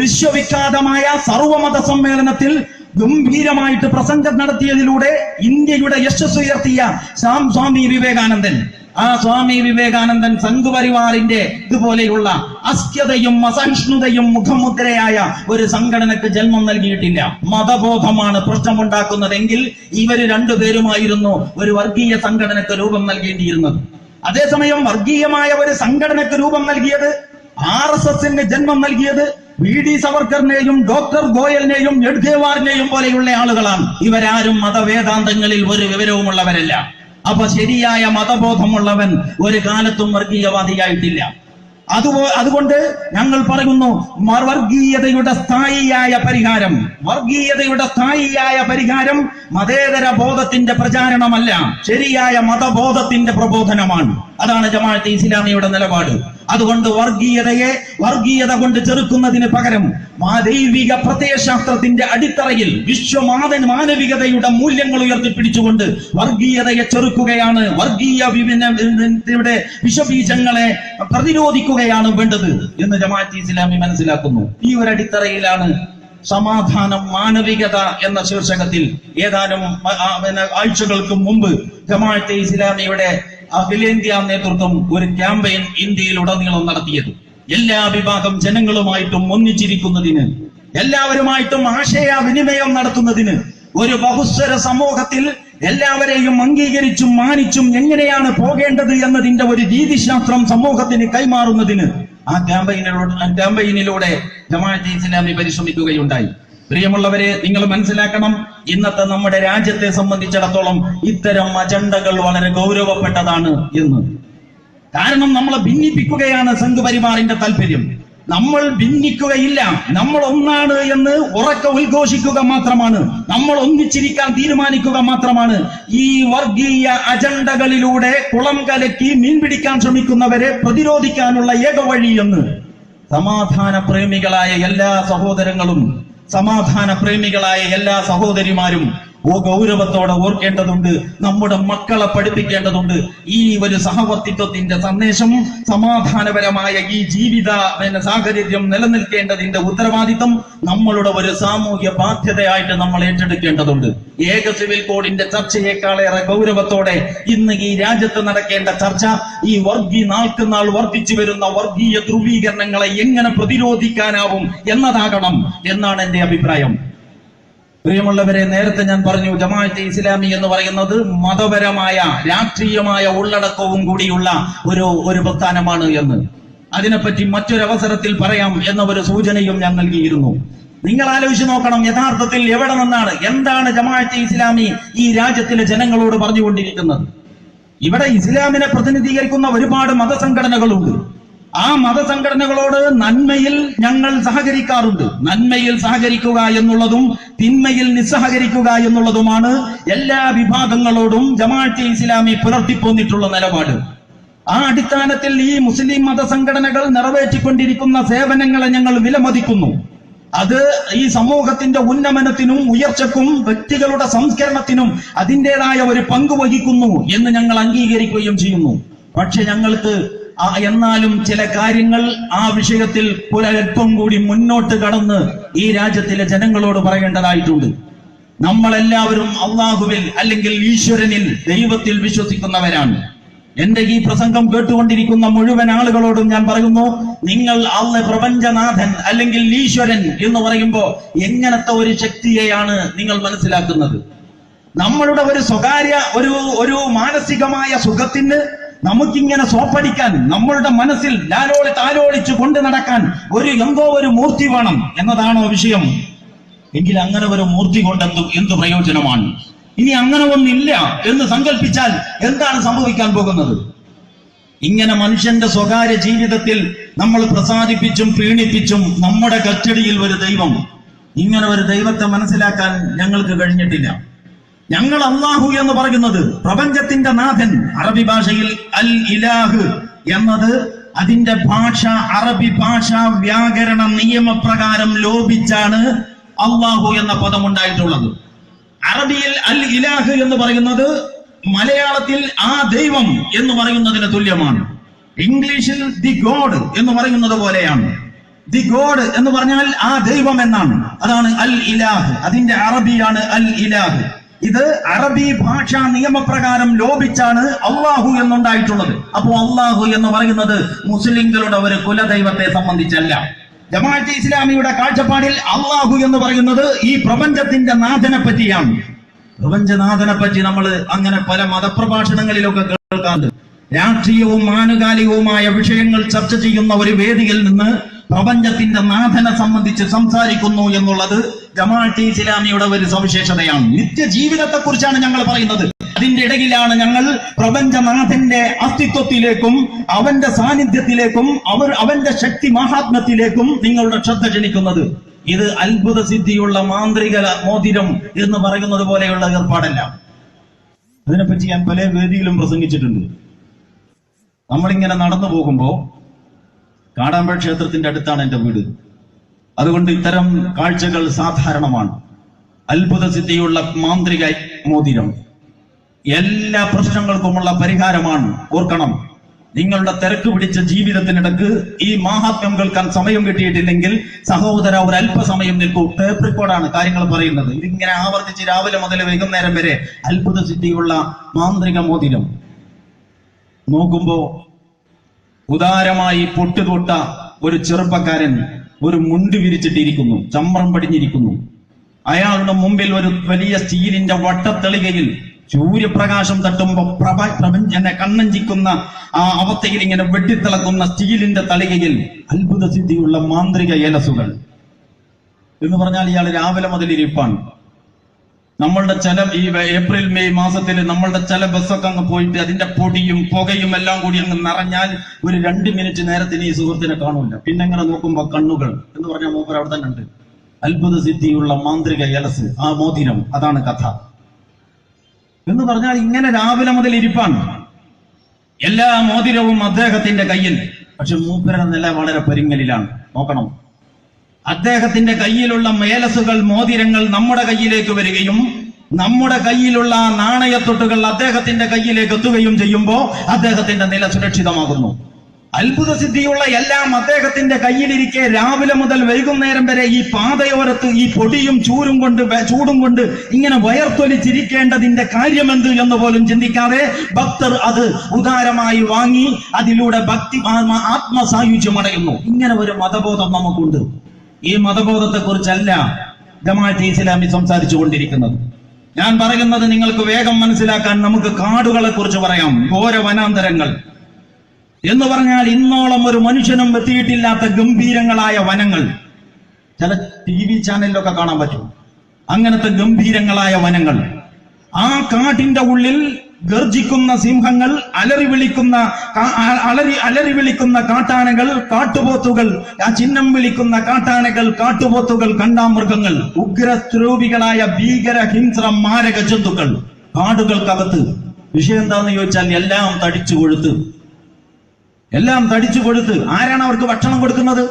വിശ്വവിഖ്യാതമായ സർവമത സമ്മേളനത്തിൽ ഗംഭീരമായിട്ട് പ്രസംഗം നടത്തിയതിലൂടെ ഇന്ത്യയുടെ യശസ് ഉയർത്തിയ സ്വാമി വിവേകാനന്ദൻ. ആ സ്വാമി വിവേകാനന്ദൻ സംഘപരിവാറിന്റെ ഇതുപോലെയുള്ള അസ്ക്യതയും അസഹിഷ്ണുതയും മുഖമുദ്രയായ ഒരു സംഘടനക്ക് ജന്മം നൽകിയിട്ടില്ല. മതബോധമാണ് പ്രശ്നമുണ്ടാക്കുന്നതെങ്കിൽ ഇവര് രണ്ടുപേരുമായിരുന്നു ഒരു വർഗീയ സംഘടനക്ക് രൂപം നൽകേണ്ടിയിരുന്നത്. അതേസമയം വർഗീയമായ ഒരു സംഘടനക്ക് രൂപം നൽകിയത്, RSSന് ജന്മം നൽകിയത് VD സവർക്കറിനെയും ഡോക്ടർ ഗോയലിനെയും എഡ്ഗേവാറിനെയും പോലെയുള്ള ആളുകളാണ്. ഇവരാരും മതവേദാന്തങ്ങളിൽ ഒരു വിവരവുമുള്ളവരല്ല. അപ്പൊ ശരിയായ മതബോധമുള്ളവൻ ഒരു കാലത്തും വർഗീയവാദിയായിട്ടില്ല. അതുകൊണ്ട് ഞങ്ങൾ പറയുന്നു, വർഗീയതയുടെ സ്ഥായിയായ പരിഹാരം മതേതര ബോധത്തിന്റെ പ്രചാരണമല്ല, ശരിയായ മതബോധത്തിന്റെ പ്രബോധനമാണ്. അതാണ് ജമാഅത്തെ ഇസ്ലാമിയുടെ നിലപാട്. അതുകൊണ്ട് വർഗീയത കൊണ്ട് ചെറുക്കുന്നതിന് പകരം ദൈവിക പ്രത്യയശാസ്ത്രത്തിന്റെ അടിത്തറയിൽ മാനവികതയുടെ മൂല്യങ്ങൾ ഉയർത്തിപ്പിടിച്ചുകൊണ്ട് വർഗീയതയെ ചെറുക്കുകയാണ്, വർഗീയയുടെ വിഷബീജങ്ങളെ പ്രതിരോധിക്കുകയാണ് വേണ്ടത് എന്ന് ജമാഅത്തെ ഇസ്ലാമി മനസ്സിലാക്കുന്നു. ഈ ഒരു അടിത്തറയിലാണ് സമാധാനം മാനവികത എന്ന ശീർഷകത്തിൽ ഏതാനും ആഴ്ചകൾക്ക് മുമ്പ് ജമാഅത്തെ ഇസ്ലാമിയുടെ അഖിലേന്ത്യാ നേതൃത്വം ഒരു ക്യാമ്പയിൻ ഇന്ത്യയിലുടനീളം നടത്തിയത്. എല്ലാ വിഭാഗം ജനങ്ങളുമായിട്ടും ഒന്നിച്ചിരിക്കുന്നതിന്, എല്ലാവരുമായിട്ടും ആശയവിനിമയം നടത്തുന്നതിന്, ഒരു ബഹുസ്വര സമൂഹത്തിൽ എല്ലാവരെയും അംഗീകരിച്ചും മാനിച്ചും എങ്ങനെയാണ് പോകേണ്ടത് എന്നതിന്റെ ഒരു രീതിശാസ്ത്രം സമൂഹത്തിന് കൈമാറുന്നതിന് ആ ക്യാമ്പയിനിലൂടെ ജമാഅത്തെ ഇസ്ലാമി പരിശ്രമിക്കുകയുണ്ടായി. പ്രിയമുള്ളവരെ, നിങ്ങൾ മനസ്സിലാക്കണം, ഇന്നത്തെ നമ്മുടെ രാജ്യത്തെ സംബന്ധിച്ചിടത്തോളം ഇത്തരം അജണ്ടകൾ വളരെ ഗൗരവപ്പെട്ടതാണ് എന്ന്. കാരണം നമ്മളെ ഭിന്നിപ്പിക്കുകയാണ് സംഘപരിവാറിന്റെ താല്പര്യം. നമ്മൾ ഭിന്നിക്കുകയില്ല, നമ്മൾ ഒന്നാണ് എന്ന് ഉറക്കെ ഉദ്ഘോഷിക്കുക മാത്രമാണ്, നമ്മൾ ഒന്നിച്ചിരിക്കാൻ തീരുമാനിക്കുക മാത്രമാണ് ഈ വർഗീയ അജണ്ടകളിലൂടെ കുളം കലക്കി മീൻ പിടിക്കാൻ ശ്രമിക്കുന്നവരെ പ്രതിരോധിക്കാനുള്ള ഏക വഴി എന്ന് സമാധാന പ്രേമികളായ എല്ലാ സഹോദരങ്ങളും സമാധാന പ്രേമികളായ എല്ലാ സഹോദരിമാരും ഗൗരവത്തോടെ ഓർക്കേണ്ടതുണ്ട്. നമ്മുടെ മക്കളെ പഠിപ്പിക്കേണ്ടതുണ്ട്. ഈ ഒരു സഹവർത്തിത്വത്തിന്റെ സന്ദേശം, സമാധാനപരമായ ഈ ജീവിത സാഹചര്യം നിലനിൽക്കേണ്ടതിന്റെ ഉത്തരവാദിത്വം നമ്മളുടെ ഒരു സാമൂഹ്യ ബാധ്യതയായിട്ട് നമ്മൾ ഏറ്റെടുക്കേണ്ടതുണ്ട്. ഏക സിവിൽ കോഡിന്റെ ചർച്ചയേക്കാളേറെ ഗൗരവത്തോടെ ഇന്ന് ഈ രാജ്യത്ത് നടക്കേണ്ട ചർച്ച ഈ നാൾക്കുനാൾ വർദ്ധിച്ചു വരുന്ന വർഗീയ ധ്രുവീകരണങ്ങളെ എങ്ങനെ പ്രതിരോധിക്കാനാവും എന്നതാകണം എന്നാണ് എന്റെ അഭിപ്രായം. പ്രിയമുള്ളവരെ, നേരത്തെ ഞാൻ പറഞ്ഞു, ജമാഅത്തെ ഇസ്ലാമി എന്ന് പറയുന്നത് മതപരമായ രാഷ്ട്രീയമായ ഉള്ളടക്കവും കൂടിയുള്ള ഒരു പ്രസ്ഥാനമാണ് എന്ന്. അതിനെപ്പറ്റി മറ്റൊരവസരത്തിൽ പറയാം എന്ന ഒരു സൂചനയും ഞാൻ നൽകിയിരുന്നു. നിങ്ങൾ ആലോചിച്ച് നോക്കണം, യഥാർത്ഥത്തിൽ എവിടെ നിന്നാണ്, എന്താണ് ജമാഅത്തെ ഇസ്ലാമി ഈ രാജ്യത്തിലെ ജനങ്ങളോട് പറഞ്ഞുകൊണ്ടിരിക്കുന്നത്? ഇവിടെ ഇസ്ലാമിനെ പ്രതിനിധീകരിക്കുന്ന ഒരുപാട് മതസംഘടനകളുണ്ട്. ആ മതസംഘടനകളോട് നന്മയിൽ ഞങ്ങൾ സഹകരിക്കാറുണ്ട്. നന്മയിൽ സഹകരിക്കുക എന്നുള്ളതും തിന്മയിൽ നിസ്സഹകരിക്കുക എന്നുള്ളതുമാണ് എല്ലാ വിഭാഗങ്ങളോടും ജമാഅത്തെ ഇസ്ലാമി പുലർത്തിപ്പോന്നിട്ടുള്ള നിലപാട്. ആ അടിസ്ഥാനത്തിൽ ഈ മുസ്ലിം മതസംഘടനകൾ നിറവേറ്റിക്കൊണ്ടിരിക്കുന്ന സേവനങ്ങളെ ഞങ്ങൾ വിലമതിക്കുന്നു. അത് ഈ സമൂഹത്തിന്റെ ഉന്നമനത്തിനും ഉയർച്ചക്കും വ്യക്തികളുടെ സംസ്കരണത്തിനും അതിൻ്റെതായ ഒരു പങ്ക് വഹിക്കുന്നു എന്ന് ഞങ്ങൾ അംഗീകരിക്കുകയും ചെയ്യുന്നു. പക്ഷെ ഞങ്ങൾക്ക് എന്നാലും ചില കാര്യങ്ങൾ ആ വിഷയത്തിൽ ഒരൽപ്പം കൂടി മുന്നോട്ട് കടന്ന് ഈ രാജ്യത്തിലെ ജനങ്ങളോട് പറയേണ്ടതായിട്ടുണ്ട്. നമ്മളെല്ലാവരും അള്ളാഹുവിൽ അല്ലെങ്കിൽ ഈശ്വരനിൽ, ദൈവത്തിൽ വിശ്വസിക്കുന്നവരാണ്. എന്റെ ഈ പ്രസംഗം കേട്ടുകൊണ്ടിരിക്കുന്ന മുഴുവൻ ആളുകളോടും ഞാൻ പറയുന്നു, നിങ്ങൾ പ്രപഞ്ചനാഥൻ അല്ലെങ്കിൽ ഈശ്വരൻ എന്ന് പറയുമ്പോ എങ്ങനത്തെ ഒരു ശക്തിയെയാണ് നിങ്ങൾ മനസ്സിലാക്കുന്നത്? നമ്മളുടെ ഒരു സ്വകാര്യ ഒരു മാനസികമായ സുഖത്തിന് നമുക്കിങ്ങനെ സോപ്പടിക്കാൻ, നമ്മളുടെ മനസ്സിൽ താലോളിച്ച് കൊണ്ട് നടക്കാൻ എന്തോ ഒരു മൂർത്തി വേണം എന്നതാണോ വിഷയം? എങ്കിൽ അങ്ങനെ ഒരു മൂർത്തി കൊണ്ട് എന്ത് പ്രയോജനമാണ്? ഇനി അങ്ങനെ ഒന്നില്ല എന്ന് സങ്കല്പിച്ചാൽ എന്താണ് സംഭവിക്കാൻ പോകുന്നത്? ഇങ്ങനെ മനുഷ്യന്റെ സ്വകാര്യ ജീവിതത്തിൽ നമ്മൾ പ്രസാദിപ്പിച്ചും പ്രീണിപ്പിച്ചും നമ്മുടെ കസ്റ്റഡിയിൽ ഒരു ദൈവം, ഇങ്ങനെ ഒരു ദൈവത്തെ മനസ്സിലാക്കാൻ ഞങ്ങൾക്ക് കഴിഞ്ഞിട്ടില്ല. ഞങ്ങൾ അള്ളാഹു എന്ന് പറയുന്നത് പ്രപഞ്ചത്തിന്റെ നാഥൻ, അറബി ഭാഷയിൽ അൽ ഇലാഹ് എന്നത് അതിന്റെ ഭാഷ, അറബി ഭാഷ വ്യാകരണ നിയമപ്രകാരം ലോപിച്ചാണ് അള്ളാഹു എന്ന പദം ഉണ്ടായിട്ടുള്ളത്. അറബിയിൽ അൽ ഇലാഹ് എന്ന് പറയുന്നത് മലയാളത്തിൽ ആ ദൈവം എന്ന് പറയുന്നതിന് തുല്യമാണ്. ഇംഗ്ലീഷിൽ ദി ഗോഡ് എന്ന് പറയുന്നത് പോലെയാണ്. ദി ഗോഡ് എന്ന് പറഞ്ഞാൽ ആ ദൈവം എന്നാണ്. അതാണ് അൽ ഇലാഹ്. അതിന്റെ അറബിയാണ് അൽ ഇലാഹ്. ഇത് അറബി ഭാഷാ നിയമപ്രകാരം ലോപിച്ചാണ് അള്ളാഹു എന്നുണ്ടായിട്ടുള്ളത്. അപ്പോ അള്ളാഹു എന്ന് പറയുന്നത് മുസ്ലിങ്ങളുടെ ഒരു കുലദൈവത്തെ സംബന്ധിച്ചല്ല. ജമാഅത്തെ ഇസ്ലാമിയുടെ കാഴ്ചപ്പാടിൽ അള്ളാഹു എന്ന് പറയുന്നത് ഈ പ്രപഞ്ചത്തിന്റെ നാഥനെ പറ്റിയാണ്. പ്രപഞ്ചനാഥനെ പറ്റി നമ്മൾ അങ്ങനെ പല മതപ്രഭാഷണങ്ങളിലൊക്കെ കേൾക്കാറുണ്ട്. രാഷ്ട്രീയവും ആനുകാലികവുമായ വിഷയങ്ങൾ ചർച്ച ചെയ്യുന്ന ഒരു വേദിയിൽ നിന്ന് പ്രപഞ്ചത്തിന്റെ നാഥനെ സംബന്ധിച്ച് സംസാരിക്കുന്നു എന്നുള്ളത് ജമാഅത്തെ ഇസ്ലാമിയുടെ ഒരു സവിശേഷതയാണ്. നിത്യജീവിതത്തെ കുറിച്ചാണ് ഞങ്ങൾ പറയുന്നത്. അതിന്റെ ഇടയിലാണ് ഞങ്ങൾ പ്രപഞ്ചനാഥന്റെ അസ്തിത്വത്തിലേക്കും അവന്റെ സാന്നിധ്യത്തിലേക്കും അവന്റെ ശക്തി മഹാത്മ്യത്തിലേക്കും നിങ്ങളുടെ ശ്രദ്ധ ക്ഷണിക്കുന്നത്. ഇത് അത്ഭുത സിദ്ധിയുള്ള മാന്ത്രിക മോതിരം എന്ന് പറയുന്നത് പോലെയുള്ള ഏർപ്പാടല്ല. അതിനെപ്പറ്റി ഞാൻ പല വേദിയിലും പ്രസംഗിച്ചിട്ടുണ്ട്. നമ്മളിങ്ങനെ നടന്നു പോകുമ്പോ കാടാമ്പഴ ക്ഷേത്രത്തിന്റെ അടുത്താണ് എന്റെ വീട്. അതുകൊണ്ട് ഇത്തരം കാഴ്ചകൾ സാധാരണമാണ്. അത്ഭുത സിദ്ധിയുള്ള മാന്ത്രിക മോതിരം എല്ലാ പ്രശ്നങ്ങൾക്കുമുള്ള പരിഹാരമാണ്. ഓർക്കണം, നിങ്ങളുടെ തിരക്ക് പിടിച്ച ജീവിതത്തിനിടക്ക് ഈ മാഹാത്മ്യം കേൾക്കാൻ സമയം കിട്ടിയിട്ടില്ലെങ്കിൽ സഹോദര ഒരു അല്പസമയം നിൽക്കൂ. ടേപ്പ് റെക്കോർഡാണ് കാര്യങ്ങൾ പറയുന്നത്. ഇതിങ്ങനെ ആവർത്തിച്ച് രാവിലെ മുതൽ വൈകുന്നേരം വരെ അത്ഭുത സിദ്ധിയുള്ള മാന്ത്രിക മോതിരം നോക്കുമ്പോ ഉദാരമായി പൊട്ടുതൊട്ട ഒരു ചെറുപ്പക്കാരൻ ഒരു മുണ്ട് വിരിച്ചിട്ടിരിക്കുന്നു, ചമ്രം പടിഞ്ഞിരിക്കുന്നു. അയാളുടെ മുമ്പിൽ ഒരു വലിയ സ്റ്റീലിന്റെ വട്ടത്തെളികയിൽ സൂര്യപ്രകാശം തട്ടുമ്പോ എന്നെ കണ്ണഞ്ചിക്കുന്ന ആ അവസ്ഥയിൽ ഇങ്ങനെ വെട്ടിത്തിളക്കുന്ന സ്റ്റീലിന്റെ തളികയിൽ അത്ഭുത സിദ്ധിയുള്ള മാന്ത്രിക ഏലസുകൾ എന്ന് പറഞ്ഞാൽ ഇയാൾ രാവിലെ മുതൽ ഇരിപ്പാണ്. നമ്മളുടെ ചില ഈ ഏപ്രിൽ മെയ് മാസത്തിൽ നമ്മളുടെ ചില ബസ്സൊക്കെ അങ്ങ് പോയിട്ട് അതിന്റെ പൊടിയും പുകയും എല്ലാം കൂടി അങ്ങ് നിറഞ്ഞാൽ ഒരു 2 മിനിറ്റ് നേരത്തിന് ഈ സുഹൃത്തിനെ കാണൂല. പിന്നെ ഇങ്ങനെ നോക്കുമ്പോ കണ്ണുകൾ എന്ന് പറഞ്ഞാൽ മൂപ്പർ അവിടെ തന്നെ ഉണ്ട്. അത്ഭുത സിദ്ധിയുള്ള മാന്ത്രിക ഏലസ്, ആ മോതിരം, അതാണ് കഥ എന്ന് പറഞ്ഞാൽ ഇങ്ങനെ രാവിലെ മുതൽ ഇരിപ്പാണ്. എല്ലാ മോതിരവും അദ്ദേഹത്തിന്റെ കയ്യിൽ. പക്ഷെ മൂപ്പരുടെ നില വളരെ പരിങ്ങലിലാണ്. നോക്കണം, അദ്ദേഹത്തിന്റെ കയ്യിലുള്ള മേലസുകൾ, മോതിരങ്ങൾ നമ്മുടെ കയ്യിലേക്ക് വരികയും നമ്മുടെ കയ്യിലുള്ള നാണയത്തൊട്ടുകൾ അദ്ദേഹത്തിന്റെ കയ്യിലേക്ക് എത്തുകയും ചെയ്യുമ്പോ അദ്ദേഹത്തിന്റെ നില സുരക്ഷിതമാകുന്നു. അത്ഭുത സിദ്ധിയുള്ള എല്ലാം അദ്ദേഹത്തിന്റെ കയ്യിലിരിക്കെ രാവിലെ മുതൽ വൈകുന്നേരം വരെ ഈ പാതയോരത്ത് ഈ പൊടിയും ചൂടും കൊണ്ട് ഇങ്ങനെ വയർത്തൊലിച്ചിരിക്കേണ്ടതിന്റെ കാര്യമെന്ത് എന്ന് പോലും ചിന്തിക്കാതെ ഭക്തർ അത് ഉദാരമായി വാങ്ങി അതിലൂടെ ഭക്തി ആത്മസായുജ്യമടയുന്നു. ഇങ്ങനെ ഒരു മതബോധം നമുക്കുണ്ട്. ഈ മതബോധത്തെ കുറിച്ചല്ല ജമാഅത്തെ ഇസ്ലാമി സംസാരിച്ചു കൊണ്ടിരിക്കുന്നത്. ഞാൻ പറയുന്നത് നിങ്ങൾക്ക് വേഗം മനസ്സിലാക്കാൻ നമുക്ക് കാടുകളെ കുറിച്ച് പറയാം. ഘോര വനാന്തരങ്ങൾ എന്ന് പറഞ്ഞാൽ ഇന്നോളം ഒരു മനുഷ്യനും എത്തിയിട്ടില്ലാത്ത ഗംഭീരങ്ങളായ വനങ്ങൾ. ചില TV ചാനലിലൊക്കെ കാണാൻ പറ്റും അങ്ങനത്തെ ഗംഭീരങ്ങളായ വനങ്ങൾ. ആ കാട്ടിന്റെ ഉള്ളിൽ ഗർജിക്കുന്ന സിംഹങ്ങൾ, അലറി വിളിക്കുന്ന കാട്ടാനകൾ, കാട്ടുപോത്തുകൾ, ആ ചിഹ്നം വിളിക്കുന്ന കാട്ടാനകൾ, കാട്ടുപോത്തുകൾ, കണ്ടാമൃഗങ്ങൾ, ഉഗ്രസ്വരൂപികളായ ഭീകര ഹിംസ്ര മാരക ജന്തുക്കൾ കാടുകൾക്കകത്ത്. വിഷയം എന്താന്ന് ചോദിച്ചാൽ എല്ലാം തടിച്ചു കൊടുത്ത് ആരാണ് അവർക്ക് ഭക്ഷണം കൊടുക്കുന്നത്?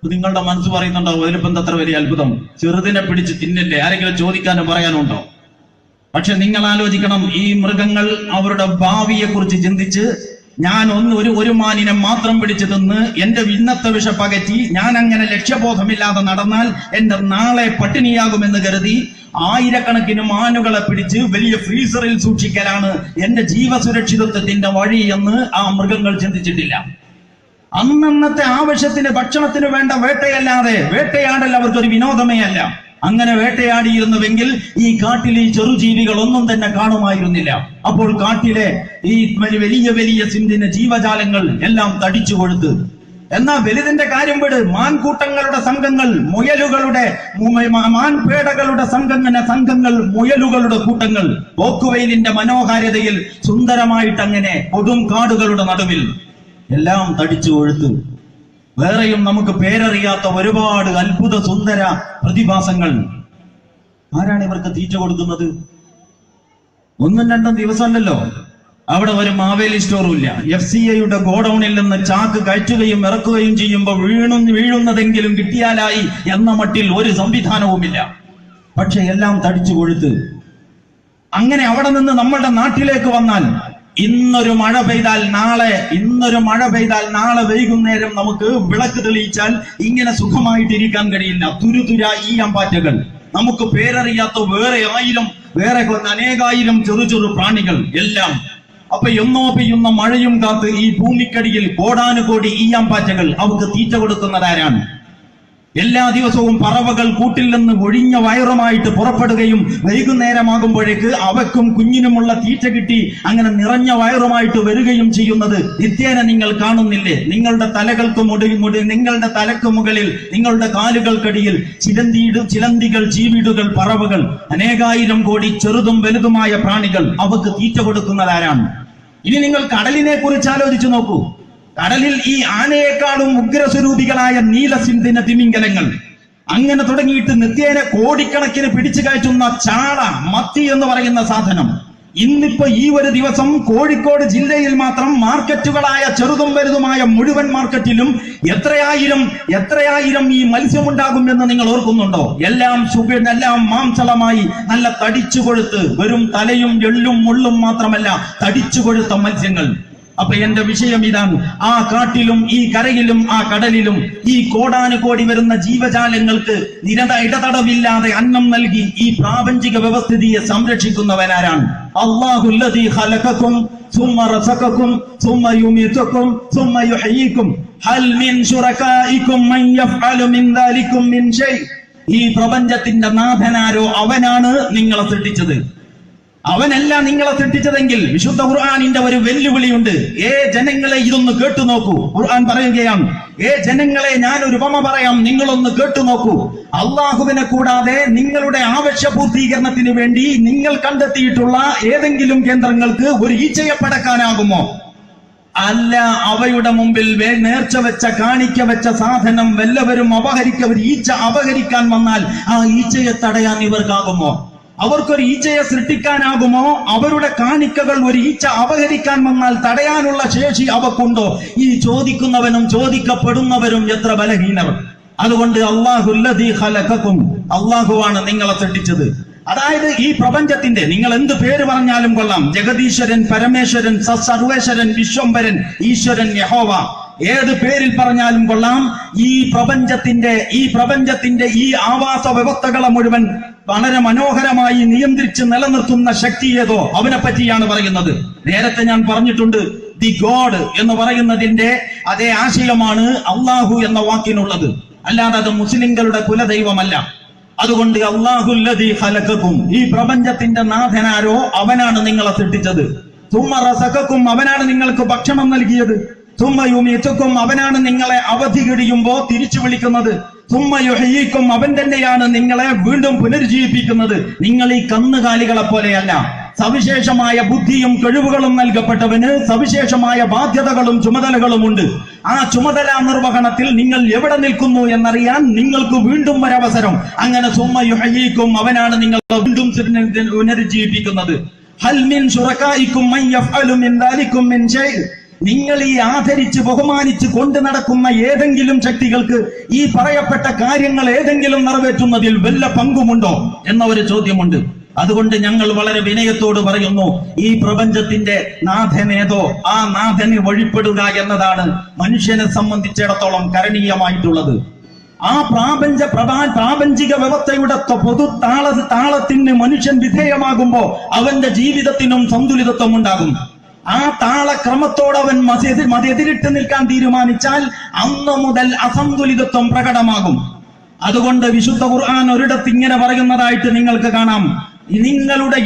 നിങ്ങളുടെ മനസ്സ് പറയുന്നുണ്ടാവും അതിലിപ്പം അത്ര വലിയ അത്ഭുതം, ചെറുതിനെ പിടിച്ച് തിന്നില്ലേ? ആരെങ്കിലും ചോദിക്കാനും പറയാനുണ്ടോ? പക്ഷെ നിങ്ങൾ ആലോചിക്കണം, ഈ മൃഗങ്ങൾ അവരുടെ ഭാവിയെ കുറിച്ച് ചിന്തിച്ച് ഞാൻ ഒരു മാനിനെ മാത്രം പിടിച്ചു തിന്ന് എന്റെ ഇന്നത്തെ വിഷപ്പകറ്റി ഞാൻ അങ്ങനെ ലക്ഷ്യബോധമില്ലാതെ നടന്നാൽ എന്റെ നാളെ പട്ടിണിയാകുമെന്ന് കരുതി ആയിരക്കണക്കിന് മാനുകളെ പിടിച്ച് വലിയ ഫ്രീസറിൽ സൂക്ഷിക്കലാണ് എന്റെ ജീവസുരക്ഷിതത്വത്തിന്റെ വഴി എന്ന് ആ മൃഗങ്ങൾ ചിന്തിച്ചിട്ടില്ല. അന്നത്തെ ആവശ്യത്തിന് ഭക്ഷണത്തിന് വേണ്ട വേട്ടയാടൽ അവർക്കൊരു വിനോദമേ അല്ല. അങ്ങനെ വേട്ടയാടിയിരുന്നുവെങ്കിൽ ഈ കാട്ടിൽ ഈ ചെറുജീവികൾ ഒന്നും തന്നെ കാണുമായിരുന്നില്ല. അപ്പോൾ കാട്ടിലെ ഈ വലിയ സിന്ധിന ജീവജാലങ്ങൾ എല്ലാം തടിച്ചു കൊഴുത്ത്. എന്നാ വലുതിന്റെ കാര്യം വിട്, മാൻകൂട്ടങ്ങളുടെ സംഘങ്ങൾ, മാൻപേടകളുടെ സംഘങ്ങൾ, മുയലുകളുടെ കൂട്ടങ്ങൾ പോക്കുവെയിലിന്റെ മനോഹാരിതയിൽ സുന്ദരമായിട്ട് അങ്ങനെ കൊടും കാടുകളുടെ നടുവിൽ എല്ലാം തടിച്ചു കൊഴുത്ത്. വേറെയും നമുക്ക് പേരറിയാത്ത ഒരുപാട് അത്ഭുത സുന്ദര പ്രതിഭാസങ്ങൾ. ആരാണ് ഇവർക്ക് തീറ്റ കൊടുക്കുന്നത്? 1-2 ദിവസമല്ലല്ലോ. അവിടെ ഒരു മാവേലി സ്റ്റോറും ഇല്ല. FCIയുടെ ഗോഡൌണിൽ നിന്ന് ചാക്ക് കയറ്റുകയും ഇറക്കുകയും ചെയ്യുമ്പോൾ വീഴുന്നതെങ്കിലും കിട്ടിയാലായി എന്ന മട്ടിൽ ഒരു സംവിധാനവുമില്ല. പക്ഷെ എല്ലാം തടിച്ചു കൊഴുത്ത്. അങ്ങനെ അവിടെ നിന്ന് നമ്മളുടെ നാട്ടിലേക്ക് വന്നാൽ ഇന്നൊരു മഴ പെയ്താൽ നാളെ വൈകുന്നേരം നമുക്ക് വിളക്ക് തെളിയിച്ചാൽ ഇങ്ങനെ സുഖമായിട്ടിരിക്കാൻ കഴിയില്ല. തുരുതുര ഈ അമ്പാറ്റകൾ, നമുക്ക് പേരറിയാത്ത വേറെ അനേകായിരം ചെറു പ്രാണികൾ എല്ലാം. അപ്പൊ എന്നോ പെയ്യുന്ന മഴയും കാത്ത് ഈ ഭൂമിക്കടിയിൽ കോടാനുകോടി ഈയാമ്പാറ്റകൾ അവർക്ക് തീറ്റ കൊടുക്കുന്നതാരാണ്? എല്ലാ ദിവസവും പറവകൾ കൂട്ടിൽ നിന്ന് ഒഴിഞ്ഞ വയറുമായിട്ട് പുറപ്പെടുകയും വൈകുന്നേരമാകുമ്പോഴേക്ക് അവക്കും കുഞ്ഞിനുമുള്ള തീറ്റ കിട്ടി അങ്ങനെ നിറഞ്ഞ വയറുമായിട്ട് വരികയും ചെയ്യുന്നത് നിത്യേന നിങ്ങൾ കാണുന്നില്ലേ? നിങ്ങളുടെ തലകൾക്ക് നിങ്ങളുടെ തലക്ക് മുകളിൽ, നിങ്ങളുടെ കാലുകൾക്കടിയിൽ ചിലന്തികൾ, ചീവീടുകൾ, പറവകൾ, അനേകായിരം കോടി ചെറുതും വലുതുമായ പ്രാണികൾ, അവക്ക് തീറ്റ കൊടുക്കുന്നതാരാണ്? ഇനി നിങ്ങൾ കടലിനെ കുറിച്ച് ആലോചിച്ചു നോക്കൂ. കടലിൽ ഈ ആനയെക്കാളും ഉഗ്രസ്വരൂപികളായ നീലസിന്ധിന തിമിംഗലങ്ങൾ, അങ്ങനെ തുടങ്ങിയിട്ട് നിത്യേന കോടിക്കണക്കിന് പിടിച്ചു കയറ്റുന്ന ചാള, മത്തി എന്ന് പറയുന്ന സാധനം. ഇന്നിപ്പോ ഈ ഒരു ദിവസം കോഴിക്കോട് ജില്ലയിൽ മാത്രം മാർക്കറ്റുകളായ ചെറുതും വലുതുമായ മുഴുവൻ മാർക്കറ്റിലും എത്രയായിരം ഈ മത്സ്യമുണ്ടാകും എന്ന് നിങ്ങൾ ഓർക്കുന്നുണ്ടോ? എല്ലാം മാംസളമായി നല്ല തടിച്ചു കൊഴുത്ത്, വെറും തലയും എള്ളും മുള്ളും മാത്രമല്ല തടിച്ചു കൊഴുത്ത മത്സ്യങ്ങൾ. അപ്പൊ എന്റെ വിഷയം ഇതാണ്. ആ കാട്ടിലും ഈ കരയിലും ആ കടലിലും ഈ കോടാനുകോടി വരുന്ന ജീവജാലങ്ങൾക്ക് ഇടതടവില്ലാതെ അന്നം നൽകി ഈ പ്രാപഞ്ചിക വ്യവസ്ഥിതിയെ സംരക്ഷിക്കുന്നവനാരാണ്? അല്ലാഹുല്ലദീ ഖലഖകും ثم رزقكم ثم يميتكم ثم يحييكم هل من شركائكم من يفعل من ذلكم من شيء. ഈ പ്രപഞ്ചത്തിന്റെ നാഥനാരോ അവനാണ് നിങ്ങളെ സൃഷ്ടിച്ചത്. അവനല്ല നിങ്ങളെ സൃഷ്ടിച്ചതെങ്കിൽ വിശുദ്ധ ഖുർആനിന്റെ ഒരു വെല്ലുവിളിയുണ്ട്. ജനങ്ങളെ ഇതൊന്ന് കേട്ടു നോക്കൂ. ഖുർആൻ പറയുകയാണ്, ജനങ്ങളെ ഞാൻ ഒരു ഉപമ പറയാം, നിങ്ങളൊന്ന് കേട്ടു നോക്കൂ. അള്ളാഹുവിനെ കൂടാതെ നിങ്ങളുടെ ആവശ്യ പൂർത്തീകരണത്തിന് വേണ്ടി നിങ്ങൾ കണ്ടെത്തിയിട്ടുള്ള ഏതെങ്കിലും കേന്ദ്രങ്ങൾക്ക് ഒരു ഈച്ചയെ പടക്കാനാകുമോ? അല്ല. അവയുടെ മുമ്പിൽ നേർച്ച വെച്ച, കാണിക്ക വെച്ച സാധനം വല്ലവരും ഒരു ഈച്ച അപഹരിക്കാൻ വന്നാൽ ആ ഈച്ചയെ തടയാൻ ഇവർക്കാകുമോ? അവർക്കൊരു ഈച്ചയെ സൃഷ്ടിക്കാനാകുമോ? അവരുടെ കാണിക്കകൾ ഒരു ഈച്ച അപഹരിക്കാൻ വന്നാൽ തടയാനുള്ള ശേഷി അവക്കുണ്ടോ? ഈ ചോദിക്കുന്നവനും ചോദിക്കപ്പെടുന്നവരും എത്ര ബലഹീനർ. അതുകൊണ്ട് അല്ലാഹുല്ലദീ ഖലഖകും, അല്ലാഹുവാണ് നിങ്ങളെ സൃഷ്ടിച്ചത്. അതായത് ഈ പ്രപഞ്ചത്തിന്റെ നിങ്ങൾ എന്ത് പേര് പറഞ്ഞാലും കൊള്ളാം, ജഗദീശ്വരൻ, പരമേശ്വരൻ, സർവേശ്വരൻ, വിശ്വംഭരൻ, ഈശ്വരൻ, യഹോവ, ഏത് പേരിൽ പറഞ്ഞാലും കൊള്ളാം. ഈ പ്രപഞ്ചത്തിന്റെ ഈ ആവാസ വ്യവസ്ഥകളെ മുഴുവൻ വളരെ മനോഹരമായി നിയന്ത്രിച്ച് നിലനിർത്തുന്ന ശക്തി ഏതോ അവനെ പറ്റിയാണ് പറയുന്നത്. നേരത്തെ ഞാൻ പറഞ്ഞിട്ടുണ്ട്, ദി ഗോഡ് എന്ന് പറയുന്നതിന്റെ അതേ ആശയമാണ് അള്ളാഹു എന്ന വാക്കിനുള്ളത്. അല്ലാതെ അത് മുസ്ലിങ്ങളുടെ കുലദൈവമല്ല. അതുകൊണ്ട് അല്ലാഹുല്ലദീ ഖലഖകും, ഈ പ്രപഞ്ചത്തിന്റെ നാഥനാരോ അവനാണ് നിങ്ങളെ സൃഷ്ടിച്ചത്. തുമ്മ റസഖകും, അവനാണ് നിങ്ങൾക്ക് ഭക്ഷണം നൽകിയത്. തുമ്മ യുമീതുക്കും, അവനാണ് നിങ്ങളെ അവധി കഴിയുമ്പോ തിരിച്ചു വിളിക്കുന്നത്. തുമ്മ യുഹ്യീക്കും, അവൻ തന്നെയാണ് നിങ്ങളെ വീണ്ടും പുനരുജ്ജീവിപ്പിക്കുന്നത്. നിങ്ങൾ ഈ കന്നുകാലികളെ പോലെയല്ല. സവിശേഷമായ ബുദ്ധിയും കഴിവുകളും നൽകപ്പെട്ടവന് സവിശേഷമായ ബാധ്യതകളും ചുമതലകളും ഉണ്ട്. ആ ചുമതലാ നിർവഹണത്തിൽ നിങ്ങൾ എവിടെ നിൽക്കുന്നു എന്നറിയാൻ നിങ്ങൾക്ക് വീണ്ടും ഒരവസരം. അങ്ങനെ സുമ്മ യുഹ്യീക്കും, അവനാണ് നിങ്ങളെ വീണ്ടും പുനരുജ്ജീവിപ്പിക്കുന്നത്. ഹൽ മിൻ ശുറകായിക്കും മൻ യഫ്അലു മിൻ ദാലികും മിൻ ഷൈ. നിങ്ങൾ ഈ ആദരിച്ച് ബഹുമാനിച്ച് കൊണ്ടു നടക്കുന്ന ഏതെങ്കിലും ശക്തികൾക്ക് ഈ പറയപ്പെട്ട കാര്യങ്ങൾ ഏതെങ്കിലും നിറവേറ്റുന്നതിൽ വല്ല പങ്കുമുണ്ടോ എന്ന ഒരു ചോദ്യമുണ്ട്. അതുകൊണ്ട് ഞങ്ങൾ വളരെ വിനയത്തോട് പറയുന്നു, ഈ പ്രപഞ്ചത്തിന്റെ നാഥനേതോ ആ നാഥന് വഴിപ്പെടുക എന്നതാണ് മനുഷ്യനെ സംബന്ധിച്ചിടത്തോളം കരണീയമായിട്ടുള്ളത്. ആ പ്രാപഞ്ചിക വ്യവസ്ഥയുടെ പൊതു താളത്തിന് മനുഷ്യൻ വിധേയമാകുമ്പോ അവന്റെ ജീവിതത്തിനും സന്തുലിതത്വം ഉണ്ടാകും. ആ താളക്രമത്തോട് അവൻ മതെതിരിട്ട് നിൽക്കാൻ തീരുമാനിച്ചാൽ അന്നു മുതൽ അസന്തുലിതത്വം പ്രകടമാകും. അതുകൊണ്ട് വിശുദ്ധ ഖുർആൻ ഒരിടത്ത് ഇങ്ങനെ പറയുന്നതായിട്ട് നിങ്ങൾക്ക് കാണാം, നിങ്ങളുടെ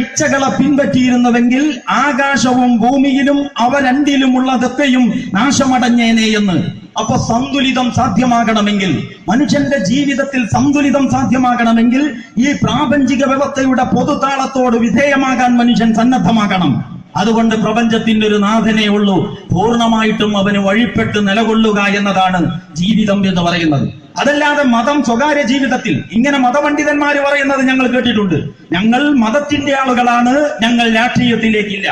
ഇച്ഛകളെ പിൻപറ്റിയിരുന്നുവെങ്കിൽ ആകാശവും ഭൂമിയിലും അവ രണ്ടിലുമുള്ളതൊക്കെയും നാശമടഞ്ഞേനെ എന്ന്. അപ്പൊ സന്തുലിതം സാധ്യമാകണമെങ്കിൽ, മനുഷ്യന്റെ ജീവിതത്തിൽ സന്തുലിതം സാധ്യമാകണമെങ്കിൽ ഈ പ്രാപഞ്ചിക വ്യവസ്ഥയുടെ പൊതുതാളത്തോട് വിധേയമാകാൻ മനുഷ്യൻ സന്നദ്ധമാകണം. അതുകൊണ്ട് പ്രപഞ്ചത്തിന്റെ ഒരു നാഥനേ ഉള്ളൂ. പൂർണ്ണമായിട്ടും അവന് വഴിപ്പെട്ട് നിലകൊള്ളുക എന്നതാണ് ജീവിതം എന്ന് പറയുന്നത്. അതല്ലാതെ മതം സ്വകാര്യ ജീവിതത്തിൽ ഇങ്ങനെ മതപണ്ഡിതന്മാര് പറയുന്നത് ഞങ്ങൾ കേട്ടിട്ടുണ്ട്. ഞങ്ങൾ മതത്തിന്റെ ആളുകളാണ്, ഞങ്ങൾ രാഷ്ട്രീയത്തിലേക്കില്ല.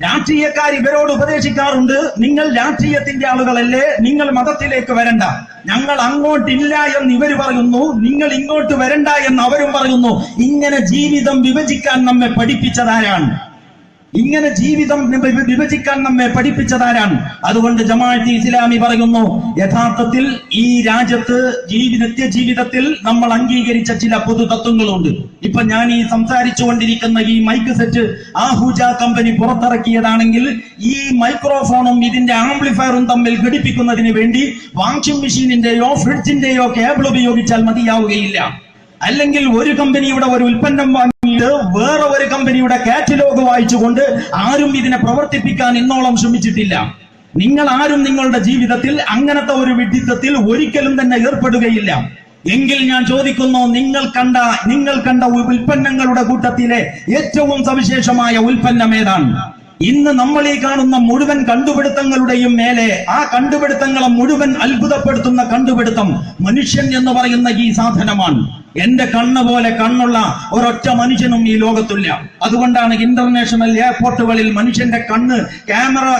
രാഷ്ട്രീയക്കാർ ഇവരോട് ഉപദേശിക്കാറുണ്ട്, നിങ്ങൾ രാഷ്ട്രീയത്തിന്റെ ആളുകളല്ലേ, നിങ്ങൾ മതത്തിലേക്ക് വരണ്ട. ഞങ്ങൾ അങ്ങോട്ടില്ല എന്ന് ഇവര് പറയുന്നു, നിങ്ങൾ ഇങ്ങോട്ട് വരണ്ട എന്ന് അവരും പറയുന്നു. ഇങ്ങനെ ജീവിതം വിഭജിക്കാൻ നമ്മെ പഠിപ്പിച്ചതാരാണ്? ഇങ്ങനെ ജീവിതം വിഭജിക്കാൻ നമ്മെ പഠിപ്പിച്ചതാരാണ്? അതുകൊണ്ട് ജമാഅത്തെ ഇസ്ലാമി പറയുന്നു, യഥാർത്ഥത്തിൽ ഈ രാജ്യത്ത് നിത്യജീവിതത്തിൽ നമ്മൾ അംഗീകരിച്ച ചില പൊതു തത്വങ്ങളുണ്ട്. ഇപ്പൊ ഞാൻ ഈ സംസാരിച്ചുകൊണ്ടിരിക്കുന്ന ഈ മൈക്ക് സെറ്റ് ആഹൂജ കമ്പനി പുറത്തിറക്കിയതാണെങ്കിൽ ഈ മൈക്രോഫോണും ഇതിന്റെ ആംപ്ലിഫയറും തമ്മിൽ ഘടിപ്പിക്കുന്നതിന് വേണ്ടി വാഷിംഗ് മെഷീനിന്റെയോ ഫ്രിഡ്ജിന്റെയോ കേബിൾ ഉപയോഗിച്ചാൽ മതിയാവുകയില്ല. അല്ലെങ്കിൽ ഒരു കമ്പനിയുടെ ഒരു ഉൽപ്പന്നം വാങ്ങിയിട്ട് വേറെ ഒരു കമ്പനിയുടെ കാറ്റലോഗ് വായിച്ചുകൊണ്ട് ആരും ഇതിനെ പ്രവർത്തിപ്പിക്കാൻ ഇന്നോളം ശ്രമിച്ചിട്ടില്ല. നിങ്ങൾ ആരും നിങ്ങളുടെ ജീവിതത്തിൽ അങ്ങനത്തെ ഒരു വിഡ്ഢിത്തത്തിൽ ഒരിക്കലും തന്നെ ഏർപ്പെടുകയില്ല. എങ്കിൽ ഞാൻ ചോദിക്കുന്നു, നിങ്ങൾ കണ്ട ഉൽപ്പന്നങ്ങളുടെ കൂട്ടത്തിലെ ഏറ്റവും സവിശേഷമായ ഉൽപ്പന്നം ഏതാണ്? ഇന്ന് നമ്മൾ ഈ കാണുന്ന മുഴുവൻ കണ്ടുപിടുത്തങ്ങളുടെയും മേലെ ആ കണ്ടുപിടുത്തങ്ങളെ മുഴുവൻ അത്ഭുതപ്പെടുത്തുന്ന കണ്ടുപിടുത്തം മനുഷ്യൻ എന്ന് പറയുന്ന ഈ സാധനമാണ്. എന്റെ കണ്ണ് പോലെ കണ്ണുള്ള ഒരൊറ്റ മനുഷ്യനും ഈ ലോകത്തില്ല. അതുകൊണ്ടാണ് ഇന്റർനാഷണൽ എയർപോർട്ടുകളിൽ മനുഷ്യന്റെ കണ്ണ്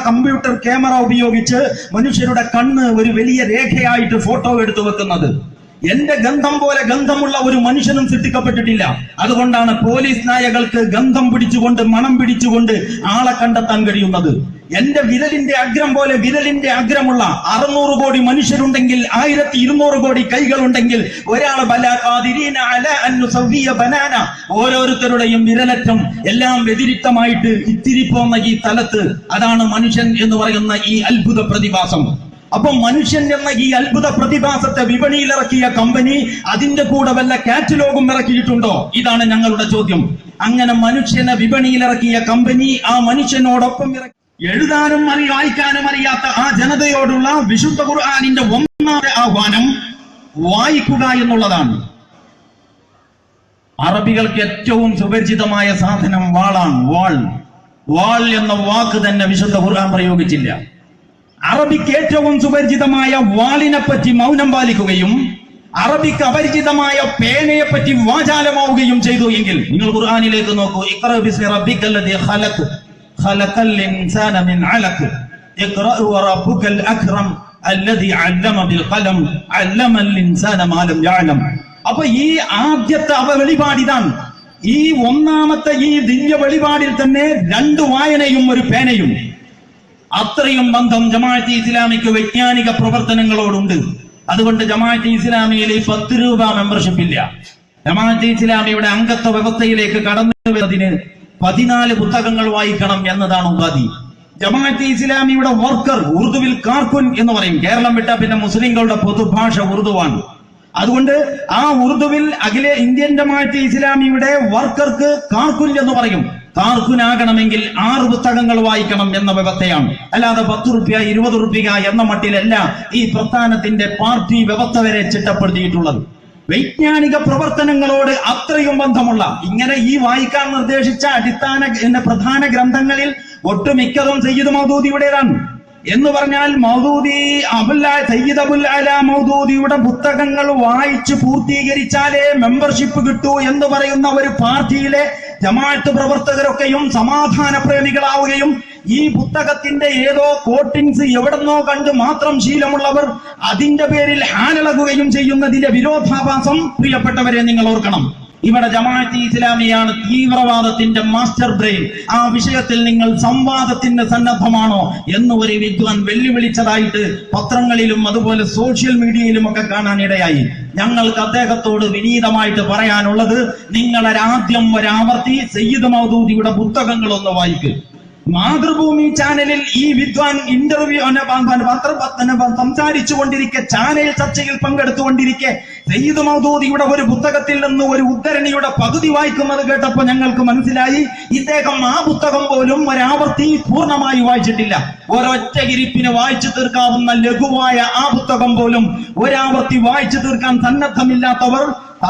കമ്പ്യൂട്ടർ ക്യാമറ ഉപയോഗിച്ച് മനുഷ്യരുടെ കണ്ണ് ഒരു വലിയ രേഖയായിട്ട് ഫോട്ടോ എടുത്തു വെക്കുന്നത്. എന്റെ ഗന്ധം പോലെ ഗന്ധമുള്ള ഒരു മനുഷ്യനും സൃഷ്ടിക്കപ്പെട്ടിട്ടില്ല. അതുകൊണ്ടാണ് പോലീസ് നായകൾക്ക് ഗന്ധം പിടിച്ചുകൊണ്ട് മണം പിടിച്ചുകൊണ്ട് ആളെ കണ്ടെത്താൻ കഴിയുന്നത്. എന്റെ വിരലിന്റെ അഗ്രം പോലെ വിരലിന്റെ അഗ്രമുള്ള 600 കോടി മനുഷ്യരുണ്ടെങ്കിൽ 1200 കോടി കൈകളുണ്ടെങ്കിൽ ഒരാള് ഓരോരുത്തരുടെയും വിരലറ്റം എല്ലാം വ്യതിരിക്തമായിട്ട് ഇത്തിരി പോന്ന ഈ തലത്ത് അതാണ് മനുഷ്യൻ എന്ന് പറയുന്ന ഈ അത്ഭുത പ്രതിഭാസം. അപ്പൊ മനുഷ്യൻ എന്ന ഈ അത്ഭുത പ്രതിഭാസത്തെ വിപണിയിൽ ഇറക്കിയ കമ്പനി അതിന്റെ കൂടെ വല്ല കാറ്റലോഗും ഇറക്കിയിട്ടുണ്ടോ? ഇതാണ് ഞങ്ങളുടെ ചോദ്യം. അങ്ങനെ മനുഷ്യനെ വിപണിയിൽ ഇറക്കിയ കമ്പനി ആ മനുഷ്യനോടൊപ്പം എഴുതാനും വായിക്കാനും അറിയാത്ത ആ ജനതയോടുള്ള വിശുദ്ധ ഖുർആനിന്റെ ഒന്നാമത്തെ ആഹ്വാനം വായിക്കുക എന്നുള്ളതാണ്. അറബികൾക്ക് ഏറ്റവും സുപരിചിതമായ സാധനം വാളാണ്. വാൾ എന്ന വാക്ക് തന്നെ വിശുദ്ധ ഖുർആൻ പ്രയോഗിച്ചില്ല. അറബിക്ക് ഏറ്റവും സുപരിചിതമായ വാളിനെ പറ്റി മൗനം പാലിക്കുകയും അറബിക്ക് അപരിചിതമായ പേനയെ പറ്റി വാചാലമാവുകയും ചെയ്തു എങ്കിൽ നിങ്ങൾ ഖുർആനിലേക്ക് നോക്കൂ. ഇഖ്റ ബിസ്മി റബ്ബിക്കല്ലദീ ഖലഖൽ ഇൻസാന മിൻ അലഖ് ഇഖ്റ വറബ്ബുക്കൽ അക്രം അല്ലദീ അല്ലമ ബിൽ ഖലം അല്ലമൽ ഇൻസാന മാ ലം യഅലം. അപ്പൊ ഈ ആദ്യത്തെ വെളിപാടിതാണ്. ഈ ഒന്നാമത്തെ ഈ ദിവ്യ വെളിപാടിൽ തന്നെ 2 വായനയും ഒരു പേനയും. അത്രയും ബന്ധം ജമാഅത്തെ ഇസ്ലാമിക്ക് വൈജ്ഞാനിക പ്രവർത്തനങ്ങളോടുണ്ട്. അതുകൊണ്ട് ജമാഅത്തെ ഇസ്ലാമിയിൽ 10 രൂപ മെമ്പർഷിപ്പ് ഇല്ല. ജമാഅത്തെ ഇസ്ലാമിയുടെ അംഗത്വ വ്യവസ്ഥയിലേക്ക് കടന്നു വരുന്നതിന് 14 പുസ്തകങ്ങൾ വായിക്കണം എന്നതാണ് ഉപാധി. ജമാഅത്തെ ഇസ്ലാമിയുടെ വർക്കർ ഉറുദുവിൽ കാർക്കുൻ എന്ന് പറയും. കേരളം വിട്ടാ പിന്നെ മുസ്ലിങ്ങളുടെ പൊതുഭാഷ ഉറുദുവാണ്. അതുകൊണ്ട് ആ ഉറുദുവിൽ ഇന്ത്യൻ ജമാഅത്തെ ഇസ്ലാമിയുടെ വർക്കർക്ക് കാർക്കുൻ എന്ന് പറയും. കാർക്കുനാകണമെങ്കിൽ 6 പുസ്തകങ്ങൾ വായിക്കണം എന്ന വ്യവസ്ഥയാണ്. അല്ലാതെ 10 റുപ്യ 20 റുപ്യ എന്ന മട്ടിലല്ല ഈ പ്രസ്ഥാനത്തിന്റെ പാർട്ടി വ്യവസ്ഥ വരെ ചിട്ടപ്പെടുത്തിയിട്ടുള്ളത്. വൈജ്ഞാനിക പ്രവർത്തനങ്ങളോട് അത്രയും ബന്ധമുള്ള ഇങ്ങനെ ഈ വായിക്കാൻ നിർദ്ദേശിച്ച അടിസ്ഥാന പ്രധാന ഗ്രന്ഥങ്ങളിൽ ഒട്ടുമിക്കതും സയ്യിദ് മൗദൂദിയുടേതാണ്. എന്ന് പറഞ്ഞാൽ സയ്യിദ് അബുൽ അല മൗദൂദിയുടെ പുസ്തകങ്ങൾ വായിച്ചു പൂർത്തീകരിച്ചാലേ മെമ്പർഷിപ്പ് കിട്ടൂ എന്ന് പറയുന്ന ഒരു പാർട്ടിയിലെ ജമാഅത്ത് പ്രവർത്തകരൊക്കെയും സമാധാന പ്രേമികളാവുകയും ഈ പുസ്തകത്തിന്റെ ഏതോ കോട്ടിങ്സ് എവിടെന്നോ കണ്ട് മാത്രം ശീലമുള്ളവർ അതിന്റെ പേരിൽ ഹാലിളകുകയും ചെയ്യുന്നതിന്റെ വിരോധാഭാസം പ്രിയപ്പെട്ടവരെ നിങ്ങൾ ഓർക്കണം. ഇവിടെ ജമാഅത്തെ ഇസ്ലാമിയാണ് തീവ്രവാദത്തിന്റെ മാസ്റ്റർ ബ്രെയിൻ. ആ വിഷയത്തിൽ നിങ്ങൾ സംവാദത്തിന്റെ സന്നദ്ധമാണോ എന്ന് ഒരു വിദ്വാൻ വെല്ലുവിളിച്ചതായിട്ട് പത്രങ്ങളിലും അതുപോലെ സോഷ്യൽ മീഡിയയിലും ഒക്കെ കാണാനിടയായി. ഞങ്ങൾക്ക് അദ്ദേഹത്തോട് വിനീതമായിട്ട് പറയാനുള്ളത്, നിങ്ങളൊരാദ്യം ഒരാവർത്തി സയ്യിദ് മൗദൂദിയുടെ പുസ്തകങ്ങളൊന്ന് വായിക്കുക. മാതൃഭൂമി ചാനലിൽ ഈ വിദ്വാൻ ഇന്റർവ്യൂ സംസാരിച്ചു കൊണ്ടിരിക്കെ, ചാനൽ ചർച്ചയിൽ പങ്കെടുത്തുകൊണ്ടിരിക്കെ സയ്യിദ് മൗദൂദിയുടെ ഒരു പുസ്തകത്തിൽ നിന്ന് ഒരു ഉദ്ധരണിയുടെ പകുതി വായിക്കുന്നത് കേട്ടപ്പോ ഞങ്ങൾക്ക് മനസ്സിലായി ഇദ്ദേഹം ആ പുസ്തകം പോലും ഒരാവർത്തി പൂർണ്ണമായി വായിച്ചിട്ടില്ല. ഒരൊറ്റ ഇരിപ്പിന് വായിച്ചു തീർക്കാവുന്ന ലഘുവായ ആ പുസ്തകം പോലും ഒരാവർത്തി വായിച്ചു തീർക്കാൻ സന്നദ്ധമില്ലാത്തവർ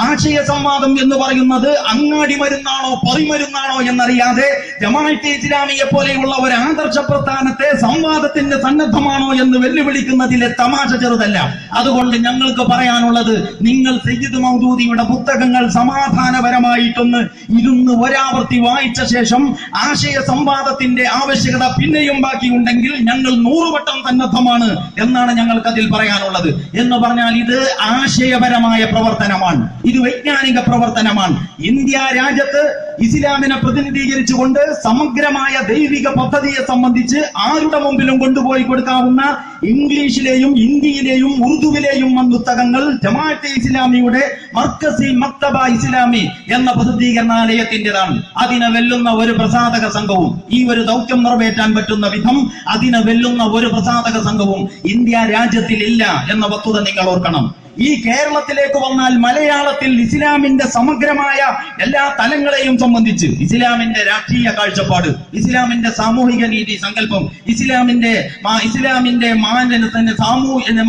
ആശയ സംവാദം എന്ന് പറയുന്നത് അങ്ങാടി മരുന്നാണോ പരിമരുന്നാണോ എന്നറിയാതെ ജമാഅത്തെ ഇസ്ലാമിയെ പോലെയുള്ള ഒരു ആദർശ പ്രസ്ഥാനത്തെ സംവാദത്തിന്റെ സന്നദ്ധമാണോ എന്ന് വെല്ലുവിളിക്കുന്നതിലെ തമാശ ചെറുതല്ല. അതുകൊണ്ട് ഞങ്ങൾക്ക് പറയാനുള്ളത്, നിങ്ങൾ സയ്യിദ് മൗദൂദിയുടെ പുസ്തകങ്ങൾ സമാധാനപരമായിട്ടൊന്ന് ഇരുന്ന് ഒരാവർത്തി വായിച്ച ശേഷം ആശയ സംവാദത്തിന്റെ ആവശ്യകത പിന്നെയും ബാക്കിയുണ്ടെങ്കിൽ ഞങ്ങൾ 100 വട്ടം സന്നദ്ധമാണ് എന്നാണ് ഞങ്ങൾക്ക് അതിൽ പറയാനുള്ളത്. എന്ന് പറഞ്ഞാൽ ഇത് ആശയപരമായ പ്രവർത്തനമാണ്. ഇത് വൈജ്ഞാനിക പ്രവർത്തനമാണ്. ഇന്ത്യ രാജ്യത്ത് ഇസ്ലാമിനെ പ്രതിനിധീകരിച്ചുകൊണ്ട് സമഗ്രമായ ദൈവിക പദ്ധതിയെ സംബന്ധിച്ച് ആരുടെ മുമ്പിലും കൊണ്ടുപോയി കൊടുക്കാവുന്ന ഇംഗ്ലീഷിലെയും ഹിന്ദിയിലെയും ഉറുദുവിലെയും പുസ്തകങ്ങൾ ജമാഅത്തെ ഇസ്ലാമിയുടെ മർക്കസി മക്തബ ഇസ്ലാമി എന്ന പ്രസിദ്ധീകരണാലയത്തിൻ്റെതാണ്. അതിനെ വെല്ലുന്ന ഒരു പ്രസാധക സംഘവും, ഈ ഒരു ദൗത്യം നിറവേറ്റാൻ പറ്റുന്ന വിധം അതിനെ വെല്ലുന്ന ഒരു പ്രസാധക സംഘവും ഇന്ത്യ രാജ്യത്തിൽ ഇല്ല എന്ന വസ്തുത നിങ്ങൾ ഓർക്കണം. ഈ കേരളത്തിലേക്ക് വന്നാൽ മലയാളത്തിൽ ഇസ്ലാമിന്റെ സമഗ്രമായ എല്ലാ തലങ്ങളെയും സംബന്ധിച്ച് ഇസ്ലാമിന്റെ രാഷ്ട്രീയ കാഴ്ചപ്പാട്, ഇസ്ലാമിന്റെ സാമൂഹിക നീതി സങ്കല്പം, ഇസ്ലാമിന്റെ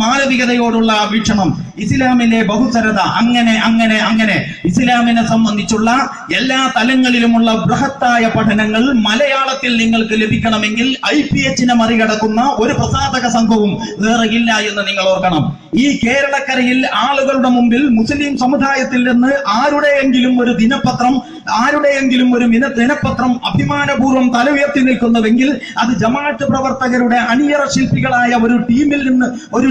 മാനവികതയോടുള്ള വീക്ഷണം, ഇസ്ലാമിലെ ബഹുസ്വരത, അങ്ങനെ ഇസ്ലാമിനെ സംബന്ധിച്ചുള്ള എല്ലാ തലങ്ങളിലുമുള്ള ബൃഹത്തായ പഠനങ്ങൾ മലയാളത്തിൽ നിങ്ങൾക്ക് ലഭിക്കണമെങ്കിൽ IPH മറികടക്കുന്ന ഒരു പ്രസാധക സംഘവും വേറെ ഇല്ല എന്ന് നിങ്ങൾ ഓർക്കണം. ഈ കേരളക്കരയിൽ ആളുകളുടെ മുമ്പിൽ മുസ്ലിം സമുദായത്തിൽ നിന്ന് ആരുടെയെങ്കിലും ഒരു ദിനപത്രം അഭിമാനപൂർവ്വം തല ഉയർത്തി നിൽക്കുന്നുവെങ്കിൽ അത് ജമാഅത്ത് പ്രവർത്തകരുടെ അണിയറ ശില്പികളായ ഒരു ടീമിൽ നിന്ന് ഒരു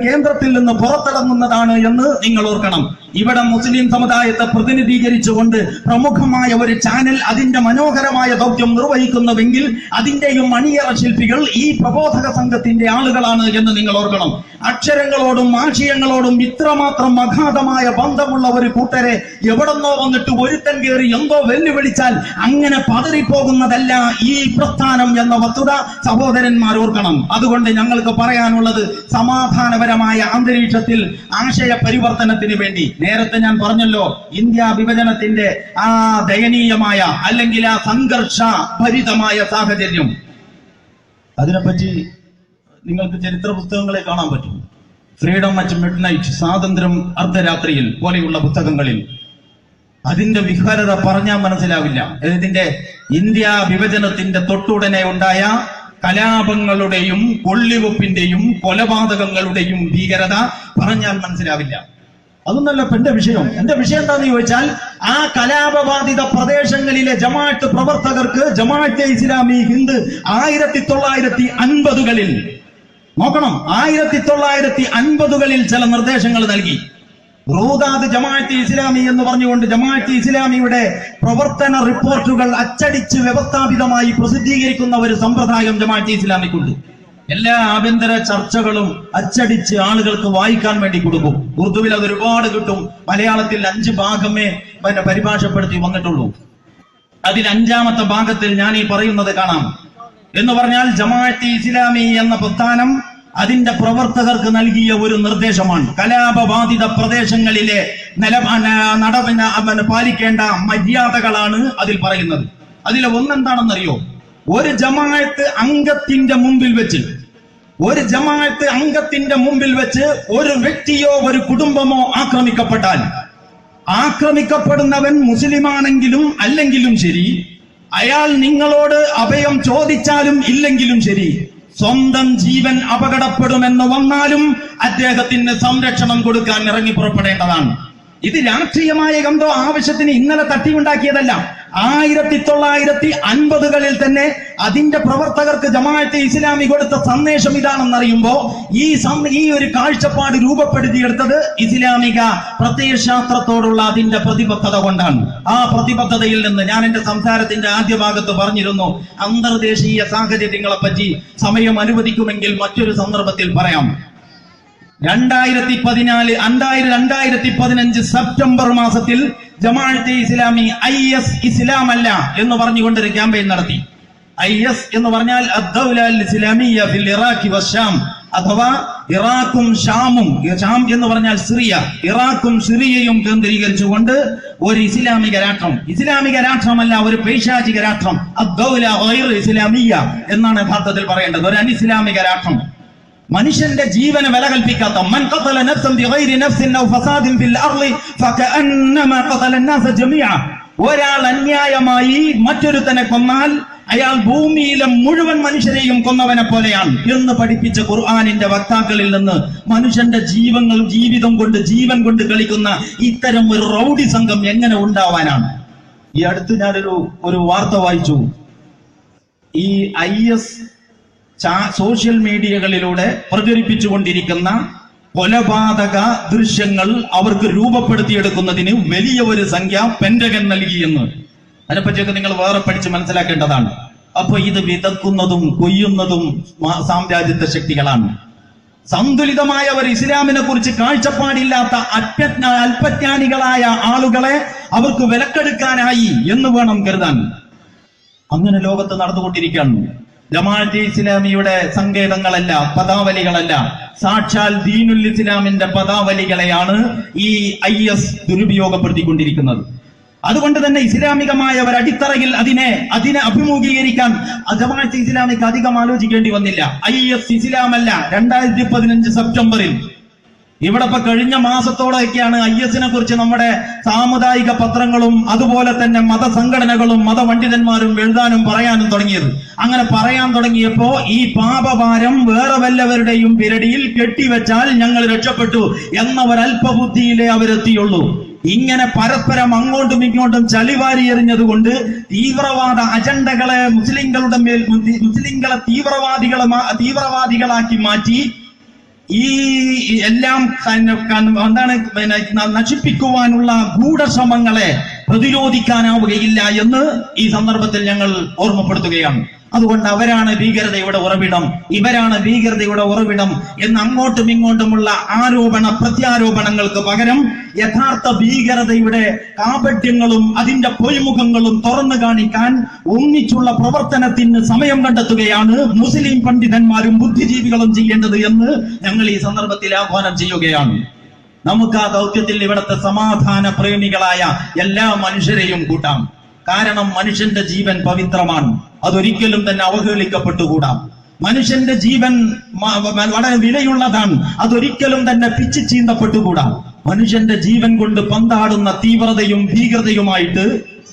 കേന്ദ്രത്തിൽ നിന്ന് പുറത്തിറങ്ങുന്നതാണ് എന്ന് നിങ്ങൾ ഓർക്കണം. ഇവിടെ മുസ്ലിം സമുദായത്തെ പ്രതിനിധീകരിച്ചുകൊണ്ട് പ്രമുഖമായ ഒരു ചാനൽ അതിന്റെ മനോഹരമായ ദൗത്യം നിർവഹിക്കുന്നുവെങ്കിൽ അതിന്റെയും അണിയറ ശില്പികൾ ഈ പ്രബോധക സംഘത്തിന്റെ ആളുകളാണ് എന്ന് നിങ്ങൾ ഓർക്കണം. അക്ഷരങ്ങളോടും ആശയങ്ങളോടും ഇത്രമാത്രം അഗാധമായ ബന്ധമുള്ള ഒരു കൂട്ടരെ എവിടെന്നോ വന്നിട്ട് ഒരുത്തൻ കയറി എന്തോ വെല്ലുവിളിച്ചാൽ അങ്ങനെ പതറിപ്പോകുന്നതല്ല ഈ പ്രസ്ഥാനം എന്ന വസ്തുത സഹോദരന്മാർ ഓർക്കണം. അതുകൊണ്ട് ഞങ്ങൾക്ക് പറയാനുള്ളത്, സമാധാനപരമായ അന്തരീക്ഷത്തിൽ ആശയ പരിവർത്തനത്തിന് വേണ്ടി, നേരത്തെ ഞാൻ പറഞ്ഞല്ലോ, ഇന്ത്യ വിഭജനത്തിന്റെ ആ ദയനീയമായ അല്ലെങ്കിൽ ആ സംഘർഷ ഭരിതമായ സാഹചര്യം, അതിനെപ്പറ്റി നിങ്ങൾക്ക് ചരിത്ര പുസ്തകങ്ങളെ കാണാൻ പറ്റും. ഫ്രീഡം അറ്റ് മിഡ് നൈറ്റ്, സ്വാതന്ത്ര്യം അർദ്ധരാത്രിയിൽ പോലെയുള്ള പുസ്തകങ്ങളിൽ അതിന്റെ വിഹ്വലത പറഞ്ഞാൽ മനസ്സിലാവില്ല. ഇതിന്റെ ഇന്ത്യ വിഭജനത്തിന്റെ തൊട്ടുടനെ ഉണ്ടായ കലാപങ്ങളുടെയും കൊള്ളിവെപ്പിന്റെയും കൊലപാതകങ്ങളുടെയും ഭീകരത പറഞ്ഞാൽ മനസ്സിലാവില്ല. അതൊന്നല്ല എന്റെ വിഷയം. എന്റെ വിഷയം എന്താണെന്ന് ചോദിച്ചാൽ, ആ കലാപബാധിത പ്രദേശങ്ങളിലെ ജമാഅത്ത് പ്രവർത്തകർക്ക് ജമാഅത്തെ ഇസ്ലാമി ഹിന്ദ് 1950-കളിൽ നോക്കണം, 1950-കളിൽ ചില നിർദ്ദേശങ്ങൾ നൽകി. റൂദാദ് ജമാഅത്തെ ഇസ്ലാമി എന്ന് പറഞ്ഞുകൊണ്ട് ജമാഅത്തെ ഇസ്ലാമിയുടെ പ്രവർത്തന റിപ്പോർട്ടുകൾ അച്ചടിച്ച് വ്യവസ്ഥാപിതമായി പ്രസിദ്ധീകരിക്കുന്ന ഒരു സമ്പ്രദായം ജമാഅത്തെ ഇസ്ലാമിക്കുണ്ട്. എല്ലാ ആഭ്യന്തര ചർച്ചകളും അച്ചടിച്ച് ആളുകൾക്ക് വായിക്കാൻ വേണ്ടി കൊടുക്കും. ഉറുദുവിൽ അത് ഒരുപാട് കിട്ടും. മലയാളത്തിൽ 5 ഭാഗമേ പരിഭാഷപ്പെടുത്തി വന്നിട്ടുള്ളൂ. അതിൽ 5ാമത്തെ ഭാഗത്തിൽ ഞാൻ ഈ പറയുന്നത് കാണാം. എന്ന് പറഞ്ഞാൽ ജമാഅത്തെ ഇസ്ലാമി എന്ന പ്രസ്ഥാനം അതിന്റെ പ്രവർത്തകർക്ക് നൽകിയ ഒരു നിർദ്ദേശമാണ്. കലാപബാധിത പ്രദേശങ്ങളിലെ പാലിക്കേണ്ട മര്യാദകളാണ് അതിൽ പറയുന്നത്. അതിലെ ഒന്നെന്താണെന്നറിയോ? ഒരു ജമാഅത്ത് അംഗത്തിന്റെ മുമ്പിൽ വെച്ച് ഒരു വ്യക്തിയോ ഒരു കുടുംബമോ ആക്രമിക്കപ്പെട്ടാൽ, ആക്രമിക്കപ്പെടുന്നവൻ മുസ്ലിമാണെങ്കിലും അല്ലെങ്കിലും ശരി, അയാൾ നിങ്ങളോട് അഭയം ചോദിച്ചാലും ഇല്ലെങ്കിലും ശരി, സ്വന്തം ജീവൻ അപകടപ്പെടുമെന്ന് വന്നാലും അദ്ദേഹത്തിന് സംരക്ഷണം കൊടുക്കാൻ ഇറങ്ങി പുറപ്പെടേണ്ടതാണ്. ഇത് രാഷ്ട്രീയമായ എന്തോ ആവശ്യത്തിന് ഇന്നലെ തട്ടിയുണ്ടാക്കിയതല്ല. 1950-കളിൽ തന്നെ അതിന്റെ പ്രവർത്തകർക്ക് ജമാഅത്തെ ഇസ്ലാമി കൊടുത്ത സന്ദേശം ഇതാണെന്നറിയുമ്പോ ഈ ഒരു കാഴ്ചപ്പാട് രൂപപ്പെടുത്തിയെടുത്തത് ഇസ്ലാമിക പ്രത്യയശാസ്ത്രത്തോടുള്ള അതിന്റെ പ്രതിബദ്ധത കൊണ്ടാണ്. ആ പ്രതിബദ്ധതയിൽ നിന്ന് ഞാൻ എന്റെ സംസാരത്തിന്റെ ആദ്യ ഭാഗത്ത് പറഞ്ഞിരുന്നു, അന്തർദേശീയ സാഹചര്യങ്ങളെ പറ്റി സമയം അനുവദിക്കുമെങ്കിൽ മറ്റൊരു സന്ദർഭത്തിൽ പറയാം. 2015 സെപ്റ്റംബർ മാസത്തിൽ ജമാഅത്തെ ഇസ്ലാമി IS ഇസ്ലാം അല്ല എന്ന് പറഞ്ഞുകൊണ്ടൊരു ക്യാമ്പയിൻ നടത്തി. IS എന്ന് പറഞ്ഞാൽ അദ്ദൗല അൽ ഇസ്ലാമിയ്യ ഫിൽ ഇറാഖി വശാം, അഥവാ ഇറാഖും ഷാമും, ഷാം എന്ന് പറഞ്ഞാൽ സിറിയ, ഇറാഖും സിറിയയും കേന്ദ്രീകരിച്ചുകൊണ്ട് ഒരു ഇസ്ലാമിക രാഷ്ട്രമല്ല, ഒരു പൈശാചിക രാഷ്ട്രം, അദ്ദൗല ഗൈർ ഇസ്ലാമിയ്യ എന്നാണ് യഥാർത്ഥത്തിൽ പറയേണ്ടത്. ഒരു അനിസ്ലാമിക രാഷ്ട്രം, മനുഷ്യന്റെ ജീവന് വില കൽപ്പിക്കാത്ത, മൻ ഖതല നഫ്സൻ ബിഗൈരി നഫ്സിൻ ഔ ഫസാദിൻ ഫിൽ അർളി ഫകഅന്നമാ ഖതല അന്നാസ ജമീഅ. ഒരാൾ അന്യായമായി മറ്റൊരുത്തനെ കൊന്നാൽ അയാൾ ഭൂമിയിലെ മുഴുവൻ മനുഷ്യരെയും കൊന്നവനെ പോലെയാണ് എന്ന് പഠിപ്പിച്ച ഖുർആനിന്റെ വക്താക്കളിൽ നിന്ന് മനുഷ്യന്റെ ജീവിതം കൊണ്ട് ജീവൻ കൊണ്ട് കളിക്കുന്ന ഇത്തരം ഒരു റൗഡി സംഘം എങ്ങനെ ഉണ്ടാവാനാണ്? ഈ അടുത്ത് ഞാനൊരു വാർത്ത വായിച്ചു. ഈ IS സോഷ്യൽ മീഡിയകളിലൂടെ പ്രചരിപ്പിച്ചുകൊണ്ടിരിക്കുന്ന കൊലപാതക ദൃശ്യങ്ങൾ അവർക്ക് രൂപപ്പെടുത്തിയെടുക്കുന്നതിന് വലിയ ഒരു സംഖ്യ പെന്റഗൺ നൽകിയെന്ന്. അതിനെപ്പറ്റിയൊക്കെ നിങ്ങൾ വേറെ പഠിച്ച് മനസ്സിലാക്കേണ്ടതാണ്. അപ്പൊ ഇത് വിതക്കുന്നതും കൊയ്യുന്നതും സാമ്രാജ്യത്വ ശക്തികളാണ്. സന്തുലിതമായ ഒരു ഇസ്ലാമിനെ കുറിച്ച് കാഴ്ചപ്പാടില്ലാത്ത അല്പജ്ഞാനികളായ ആളുകളെ അവർക്ക് വിലക്കെടുക്കാനായി എന്ന് വേണം കരുതാൻ. അങ്ങനെ ലോകത്ത് നടന്നുകൊണ്ടിരിക്കുകയാണ്. ജമാഅത്തെ ഇസ്ലാമിയുടെ സങ്കേതങ്ങളല്ല, പദാവലികളല്ല, സാക്ഷാൽ ദീനുൽ ഇസ്ലാമിന്റെ പദാവലികളെയാണ് ഈ IS ദുരുപയോഗപ്പെടുത്തിക്കൊണ്ടിരിക്കുന്നത്. അതുകൊണ്ട് തന്നെ ഇസ്ലാമികമായ ഒരു അടിത്തറയിൽ അതിനെ അഭിമുഖീകരിക്കാൻ ജമാഅത്തെ ഇസ്ലാമിക്ക് അധികം ആലോചിക്കേണ്ടി വന്നില്ല. IS ഇസ്ലാമല്ല. 2015 സെപ്റ്റംബറിൽ ഇവിടെ ഇപ്പൊ കഴിഞ്ഞ മാസത്തോടെയൊക്കെയാണ് IS-നെ കുറിച്ച് നമ്മുടെ സാമുദായിക പത്രങ്ങളും അതുപോലെ തന്നെ മതസംഘടനകളും മതപണ്ഡിതന്മാരും എഴുതാനും പറയാനും തുടങ്ങിയത്. അങ്ങനെ പറയാൻ തുടങ്ങിയപ്പോ ഈ പാപഭാരം വേറെ വല്ലവരുടെയും പിരടിയിൽ കെട്ടിവെച്ചാൽ ഞങ്ങൾ രക്ഷപ്പെട്ടു എന്ന ഒരല്പബുദ്ധിയിലേ അവരെത്തിയുള്ളൂ. ഇങ്ങനെ പരസ്പരം അങ്ങോട്ടും ഇങ്ങോട്ടും ചളിവാരി എറിഞ്ഞതുകൊണ്ട് തീവ്രവാദ അജണ്ടകളെ മുസ്ലിങ്ങളുടെ മേൽ മുസ്ലിങ്ങളെ തീവ്രവാദികളാക്കി മാറ്റി ഈ എല്ലാം എന്താണ് നശിപ്പിക്കുവാനുള്ള ഗൂഢശ്രമങ്ങളെ പ്രതിരോധിക്കാനാവുകയില്ല എന്ന് ഈ സന്ദർഭത്തിൽ ഞങ്ങൾ ഓർമ്മപ്പെടുത്തുകയാണ്. അതുകൊണ്ട് അവരാണ് ഭീകരതയുടെ ഉറവിടം, ഇവരാണ് ഭീകരതയുടെ ഉറവിടം എന്ന് അങ്ങോട്ടും ഇങ്ങോട്ടുമുള്ള പ്രത്യാരോപണങ്ങൾക്ക് പകരം യഥാർത്ഥ ഭീകരതയുടെ കാപട്യങ്ങളും അതിന്റെ പൊയ്മുഖങ്ങളും തുറന്നു കാണിക്കാൻ ഒന്നിച്ചുള്ള പ്രവർത്തനത്തിന് സമയം കണ്ടെത്തുകയാണ് മുസ്ലിം പണ്ഡിതന്മാരും ബുദ്ധിജീവികളും ചെയ്യേണ്ടത് എന്ന് ഞങ്ങൾ ഈ സന്ദർഭത്തിൽ ആഹ്വാനം ചെയ്യുകയാണ്. നമുക്ക് ആ ദൗത്യത്തിൽ ഇവിടുത്തെ സമാധാന പ്രേമികളായ എല്ലാ മനുഷ്യരെയും കൂട്ടാം. കാരണം മനുഷ്യന്റെ ജീവൻ പവിത്രമാണ്, അതൊരിക്കലും തന്നെ അവഹേളിക്കപ്പെട്ടുകൂടാ. മനുഷ്യന്റെ ജീവൻ വളരെ വിലയുള്ളതാണ്, അതൊരിക്കലും തന്നെ പിച്ചു ചീന്തപ്പെട്ടുകൂടാ. മനുഷ്യന്റെ ജീവൻ കൊണ്ട് പന്താടുന്ന തീവ്രതയും ഭീകരതയുമായിട്ട്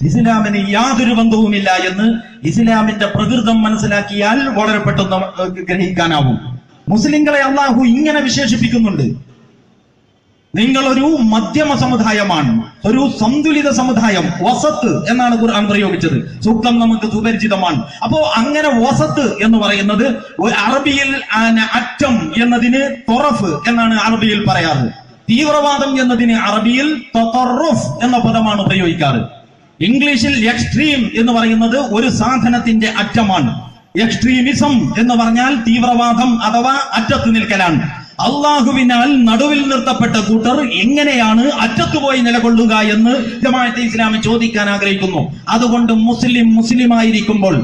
ഇസ്ലാമിന് യാതൊരു ബന്ധവുമില്ല എന്ന് ഇസ്ലാമിന്റെ പ്രകൃതം മനസ്സിലാക്കിയാൽ വളരെ പെട്ടെന്ന് ഗ്രഹിക്കാനാവും. മുസ്ലിങ്ങളെ അള്ളാഹു ഇങ്ങനെ വിശേഷിപ്പിക്കുന്നുണ്ട്: നിങ്ങളൊരു മധ്യമ സമുദായമാണ്, ഒരു സന്തുലിത സമുദായം, വസത്ത് എന്നാണ് ഖുർആൻ പ്രയോഗിച്ചത്. സൂക്തം നമുക്ക് സുപരിചിതമാണ്. അപ്പോ അങ്ങനെ വസത്ത് എന്ന് പറയുന്നത് അറബിയിൽ അറ്റം എന്നതിന് തൊറഫ് എന്നാണ് അറബിയിൽ പറയാറ്. തീവ്രവാദം എന്നതിന് അറബിയിൽ തതറുഫ് എന്ന പദമാണ് ഉപയോഗിക്കാറ്. ഇംഗ്ലീഷിൽ എക്സ്ട്രീം എന്ന് പറയുന്നത് ഒരു സാധനത്തിന്റെ അറ്റമാണ്. എക്സ്ട്രീമിസം എന്ന് പറഞ്ഞാൽ തീവ്രവാദം അഥവാ അറ്റത്ത് നിൽക്കലാണ്. അള്ളാഹുവിനാൽ നടുവിൽ നിർത്തപ്പെട്ട കൂട്ടർ എങ്ങനെയാണ് അറ്റത്തുപോയി നിലകൊള്ളുക എന്ന് ജമാഅത്തെ ഇസ്ലാമി ചോദിക്കാൻ ആഗ്രഹിക്കുന്നു. അതുകൊണ്ട് മുസ്ലിമായിരിക്കുമ്പോൾ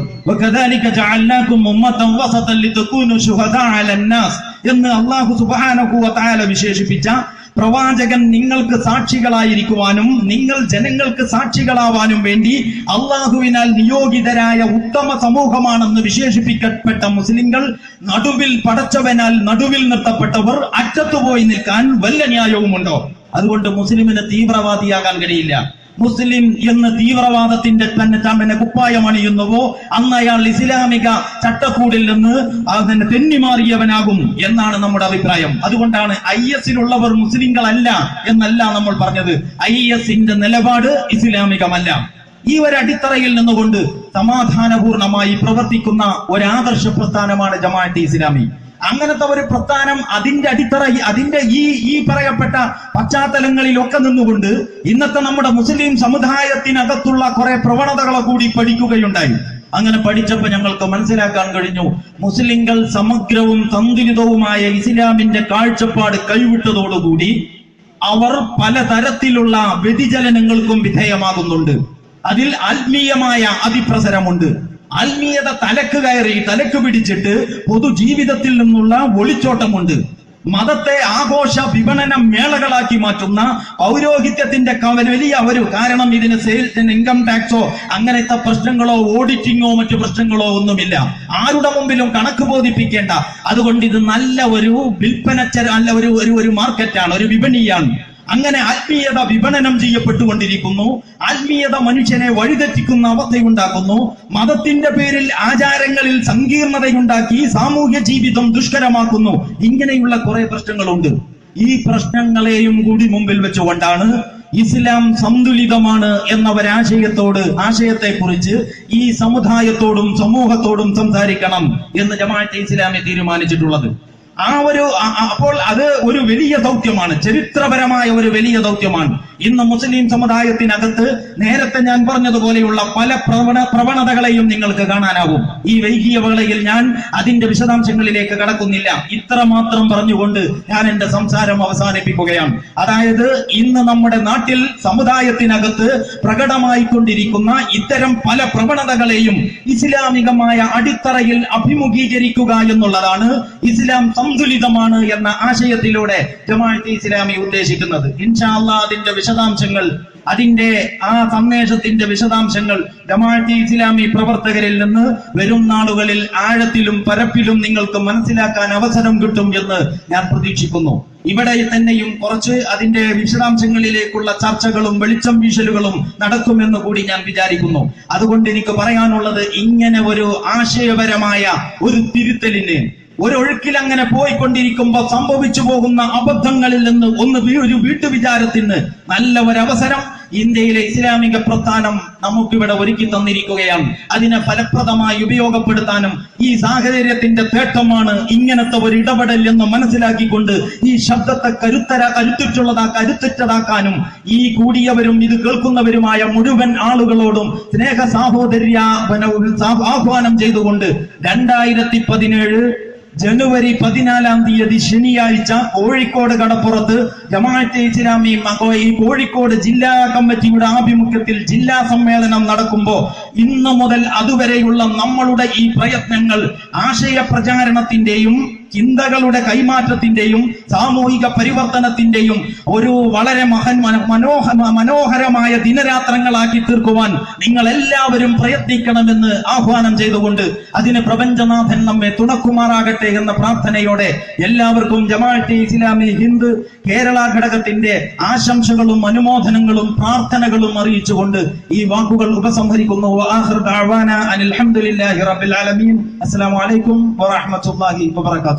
എന്ന് അള്ളാഹു സുബ്ഹാനഹു വ തആല വിശേഷിപ്പിച്ച പ്രവാചകൻ നിങ്ങൾക്ക് സാക്ഷികളായിരിക്കുവാനും നിങ്ങൾ ജനങ്ങൾക്ക് സാക്ഷികളാവാനും വേണ്ടി അള്ളാഹുവിനാൽ നിയോഗിതരായ ഉത്തമ സമൂഹമാണെന്ന് വിശേഷിപ്പിക്കപ്പെട്ട മുസ്ലിങ്ങൾ നടുവിൽ പടച്ചവനാൽ നടുവിൽ നിർത്തപ്പെട്ടവർ അറ്റത്തുപോയി നിൽക്കാൻ വല്ല ന്യായവുമുണ്ടോ? അതുകൊണ്ട് മുസ്ലിമിന് തീവ്രവാദിയാകാൻ കഴിയില്ല. മുസ്ലിം എന്ന് തീവ്രവാദത്തിന്റെ തന്നെ കുപ്പായമണിയുന്നുവോ അന്ന് അയാൾ ഇസ്ലാമിക ചട്ടക്കൂടിൽ നിന്ന് അതിനെ തെന്നിമാറിയവനാകും എന്നാണ് നമ്മുടെ അഭിപ്രായം. അതുകൊണ്ടാണ് IS-ലുള്ളവർ മുസ്ലിങ്ങളല്ല എന്നല്ല നമ്മൾ പറഞ്ഞത്. IS-ന്റെ നിലപാട് ഇസ്ലാമികമല്ല. ഈ ഒരു അടിത്തറയിൽ നിന്നുകൊണ്ട് സമാധാനപൂർണമായി പ്രവർത്തിക്കുന്ന ഒരാദർശ പ്രസ്ഥാനമാണ് ജമാഅത്തെ ഇസ്ലാമി. അങ്ങനത്തെ ഒരു പ്രസ്ഥാനം അതിന്റെ അടിത്തറ അതിന്റെ ഈ പറയപ്പെട്ട പശ്ചാത്തലങ്ങളിലൊക്കെ നിന്നുകൊണ്ട് ഇന്നത്തെ നമ്മുടെ മുസ്ലിം സമുദായത്തിനകത്തുള്ള കുറെ പ്രവണതകളെ കൂടി പഠിക്കുകയുണ്ടായി. അങ്ങനെ പഠിച്ചപ്പോൾ ഞങ്ങൾക്ക് മനസ്സിലാക്കാൻ കഴിഞ്ഞു, മുസ്ലിങ്ങൾ സമഗ്രവും സന്തുലിതവുമായ ഇസ്ലാമിന്റെ കാഴ്ചപ്പാട് കൈവിട്ടതോടുകൂടി അവർ പലതരത്തിലുള്ള വ്യതിചലനങ്ങൾക്കും വിധേയമാകുന്നുണ്ട്. അതിൽ ആത്മീയമായ അതിപ്രസരമുണ്ട്. ആത്മീയത തലക്ക് പിടിച്ചിട്ട് പൊതുജീവിതത്തിൽ നിന്നുള്ള ഒളിച്ചോട്ടമുണ്ട്. മതത്തെ ആഘോഷ വിപണന മേളകളാക്കി മാറ്റുന്ന പൗരോഹിത്യത്തിന്റെ വലിയ ഒരു കാരണം ഇതിന് സെയിൽസ് ഇൻകം ടാക്സോ അങ്ങനത്തെ പ്രശ്നങ്ങളോ ഓഡിറ്റിങ്ങോ മറ്റു പ്രശ്നങ്ങളോ ഒന്നുമില്ല. ആരുടെ മുമ്പിലും കണക്ക് ബോധിപ്പിക്കേണ്ട. അതുകൊണ്ട് ഇത് നല്ല ഒരു നല്ല ഒരു മാർക്കറ്റാണ്, ഒരു വിപണിയാണ്. അങ്ങനെ ആത്മീയത വിപണനം ചെയ്യപ്പെട്ടുകൊണ്ടിരിക്കുന്നു. ആത്മീയത മനുഷ്യനെ വഴിതെറ്റിക്കുന്ന അവസ്ഥയുണ്ടാക്കുന്നു. മതത്തിന്റെ പേരിൽ ആചാരങ്ങളിൽ സങ്കീർണതയുണ്ടാക്കി സാമൂഹ്യ ജീവിതം ദുഷ്കരമാക്കുന്നു. ഇങ്ങനെയുള്ള കുറെ പ്രശ്നങ്ങളുണ്ട്. ഈ പ്രശ്നങ്ങളെയും കൂടി മുമ്പിൽ വെച്ചുകൊണ്ടാണ് ഇസ്ലാം സന്തുലിതമാണ് എന്ന ആശയത്തെക്കുറിച്ച് ഈ സമുദായത്തോടും സമൂഹത്തോടും സംസാരിക്കണം എന്ന് ജമാഅത്തെ ഇസ്ലാമി തീരുമാനിച്ചിട്ടുള്ളത്. അപ്പോൾ അത് ഒരു വലിയ ദൗത്യമാണ്, ചരിത്രപരമായ ഒരു വലിയ ദൗത്യമാണ്. ഇന്ന് മുസ്ലിം സമുദായത്തിനകത്ത് നേരത്തെ ഞാൻ പറഞ്ഞതുപോലെയുള്ള പല പ്രവണതകളെയും നിങ്ങൾക്ക് കാണാനാവും. ഈ വൈകിയ വേളയിൽ ഞാൻ അതിന്റെ വിശദാംശങ്ങളിലേക്ക് കടക്കുന്നില്ല. ഇത്രമാത്രം പറഞ്ഞുകൊണ്ട് ഞാൻ എന്റെ സംസാരം അവസാനിപ്പിക്കുകയാണ്. അതായത് ഇന്ന് നമ്മുടെ നാട്ടിൽ സമുദായത്തിനകത്ത് പ്രകടമായിക്കൊണ്ടിരിക്കുന്ന ഇത്തരം പല പ്രവണതകളെയും ഇസ്ലാമികമായ അടിത്തറയിൽ അഭിമുഖീകരിക്കുക എന്നുള്ളതാണ് ഇസ്ലാം സന്തുലിതമാണ് എന്ന ആശയത്തിലൂടെ ജമാഅത്തെ ഇസ്ലാമി ഉദ്ദേശിക്കുന്നത്. ഇൻഷാ അല്ലാഹ് അതിന്റെ വിശദാംശങ്ങൾ, അതിന്റെ ആ സന്ദേശത്തിന്റെ വിശദാംശങ്ങൾ ജമാഅത്തെ ഇസ്ലാമി പ്രവർത്തകരിൽ നിന്ന് വരും നാളുകളിൽ ആഴത്തിലും പരപ്പിലും നിങ്ങൾക്ക് മനസ്സിലാക്കാൻ അവസരം കിട്ടും എന്ന് ഞാൻ പ്രതീക്ഷിക്കുന്നു. ഇവിടെ തന്നെയും കുറച്ച് അതിന്റെ വിശദാംശങ്ങളിലേക്കുള്ള ചർച്ചകളും വെളിച്ചം വീശലുകളും നടക്കുമെന്ന് കൂടി ഞാൻ വിചാരിക്കുന്നു. അതുകൊണ്ട് എനിക്ക് പറയാനുള്ളത്, ഇങ്ങനെ ഒരു ആശയപരമായ ഒരു തിരുത്തലിന് ഒരൊഴുക്കിൽ അങ്ങനെ പോയിക്കൊണ്ടിരിക്കുമ്പോൾ സംഭവിച്ചു പോകുന്ന അബദ്ധങ്ങളിൽ നിന്ന് ഒരു വീട്ടുവിചാരത്തിന് നല്ല ഒരവസരം ഇന്ത്യയിലെ ഇസ്ലാമിക പ്രസ്ഥാനം നമുക്കിവിടെ ഒരുക്കി തന്നിരിക്കുകയാണ്. അതിനെ ഫലപ്രദമായി ഉപയോഗപ്പെടുത്താനും ഈ സാഹചര്യത്തിന്റെ തേട്ടമാണ് ഇങ്ങനത്തെ ഒരു ഇടപെടൽ എന്ന് മനസ്സിലാക്കിക്കൊണ്ട് ഈ ശബ്ദത്തെ കരുത്തുറ്റതാക്കാനും ഈ കൂടിയവരും ഇത് കേൾക്കുന്നവരുമായ മുഴുവൻ ആളുകളോടും സ്നേഹ സാഹോദര്യ ആഹ്വാനം ചെയ്തുകൊണ്ട് 2017 ജനുവരി 14 ശനിയാഴ്ച കോഴിക്കോട് കടപ്പുറത്ത് ജമാഅത്തെ ഇസ്ലാമി ഈ കോഴിക്കോട് ജില്ലാ കമ്മിറ്റിയുടെ ആഭിമുഖ്യത്തിൽ ജില്ലാ സമ്മേളനം നടക്കുമ്പോൾ ഇന്നു മുതൽ അതുവരെയുള്ള നമ്മളുടെ ഈ പ്രയത്നങ്ങൾ ആശയ പ്രചാരണത്തിന്റെയും ചിന്തകളുടെ കൈമാറ്റത്തിന്റെയും സാമൂഹിക പരിവർത്തനത്തിന്റെയും ഒരു വളരെ മനോഹരമായ ദിനരാത്രങ്ങളാക്കി തീർക്കുവാൻ നിങ്ങൾ എല്ലാവരും പ്രയത്നിക്കണമെന്ന് ആഹ്വാനം ചെയ്തുകൊണ്ട് അതിന് പ്രപഞ്ചനാഥൻ നമ്മെ തുണക്കുമാറാകട്ടെ എന്ന പ്രാർത്ഥനയോടെ എല്ലാവർക്കും ജമാഅത്തെ ഇസ്ലാമി ഹിന്ദ് കേരള ഘടകത്തിന്റെ ആശംസകളും അനുമോദനങ്ങളും പ്രാർത്ഥനകളും അറിയിച്ചുകൊണ്ട് ഈ വാക്കുകൾ ഉപസംഹരിക്കുന്നു. അസ്സലാമു അലൈക്കും വറഹ്മത്തുള്ളാഹി വബറകാതുഹു.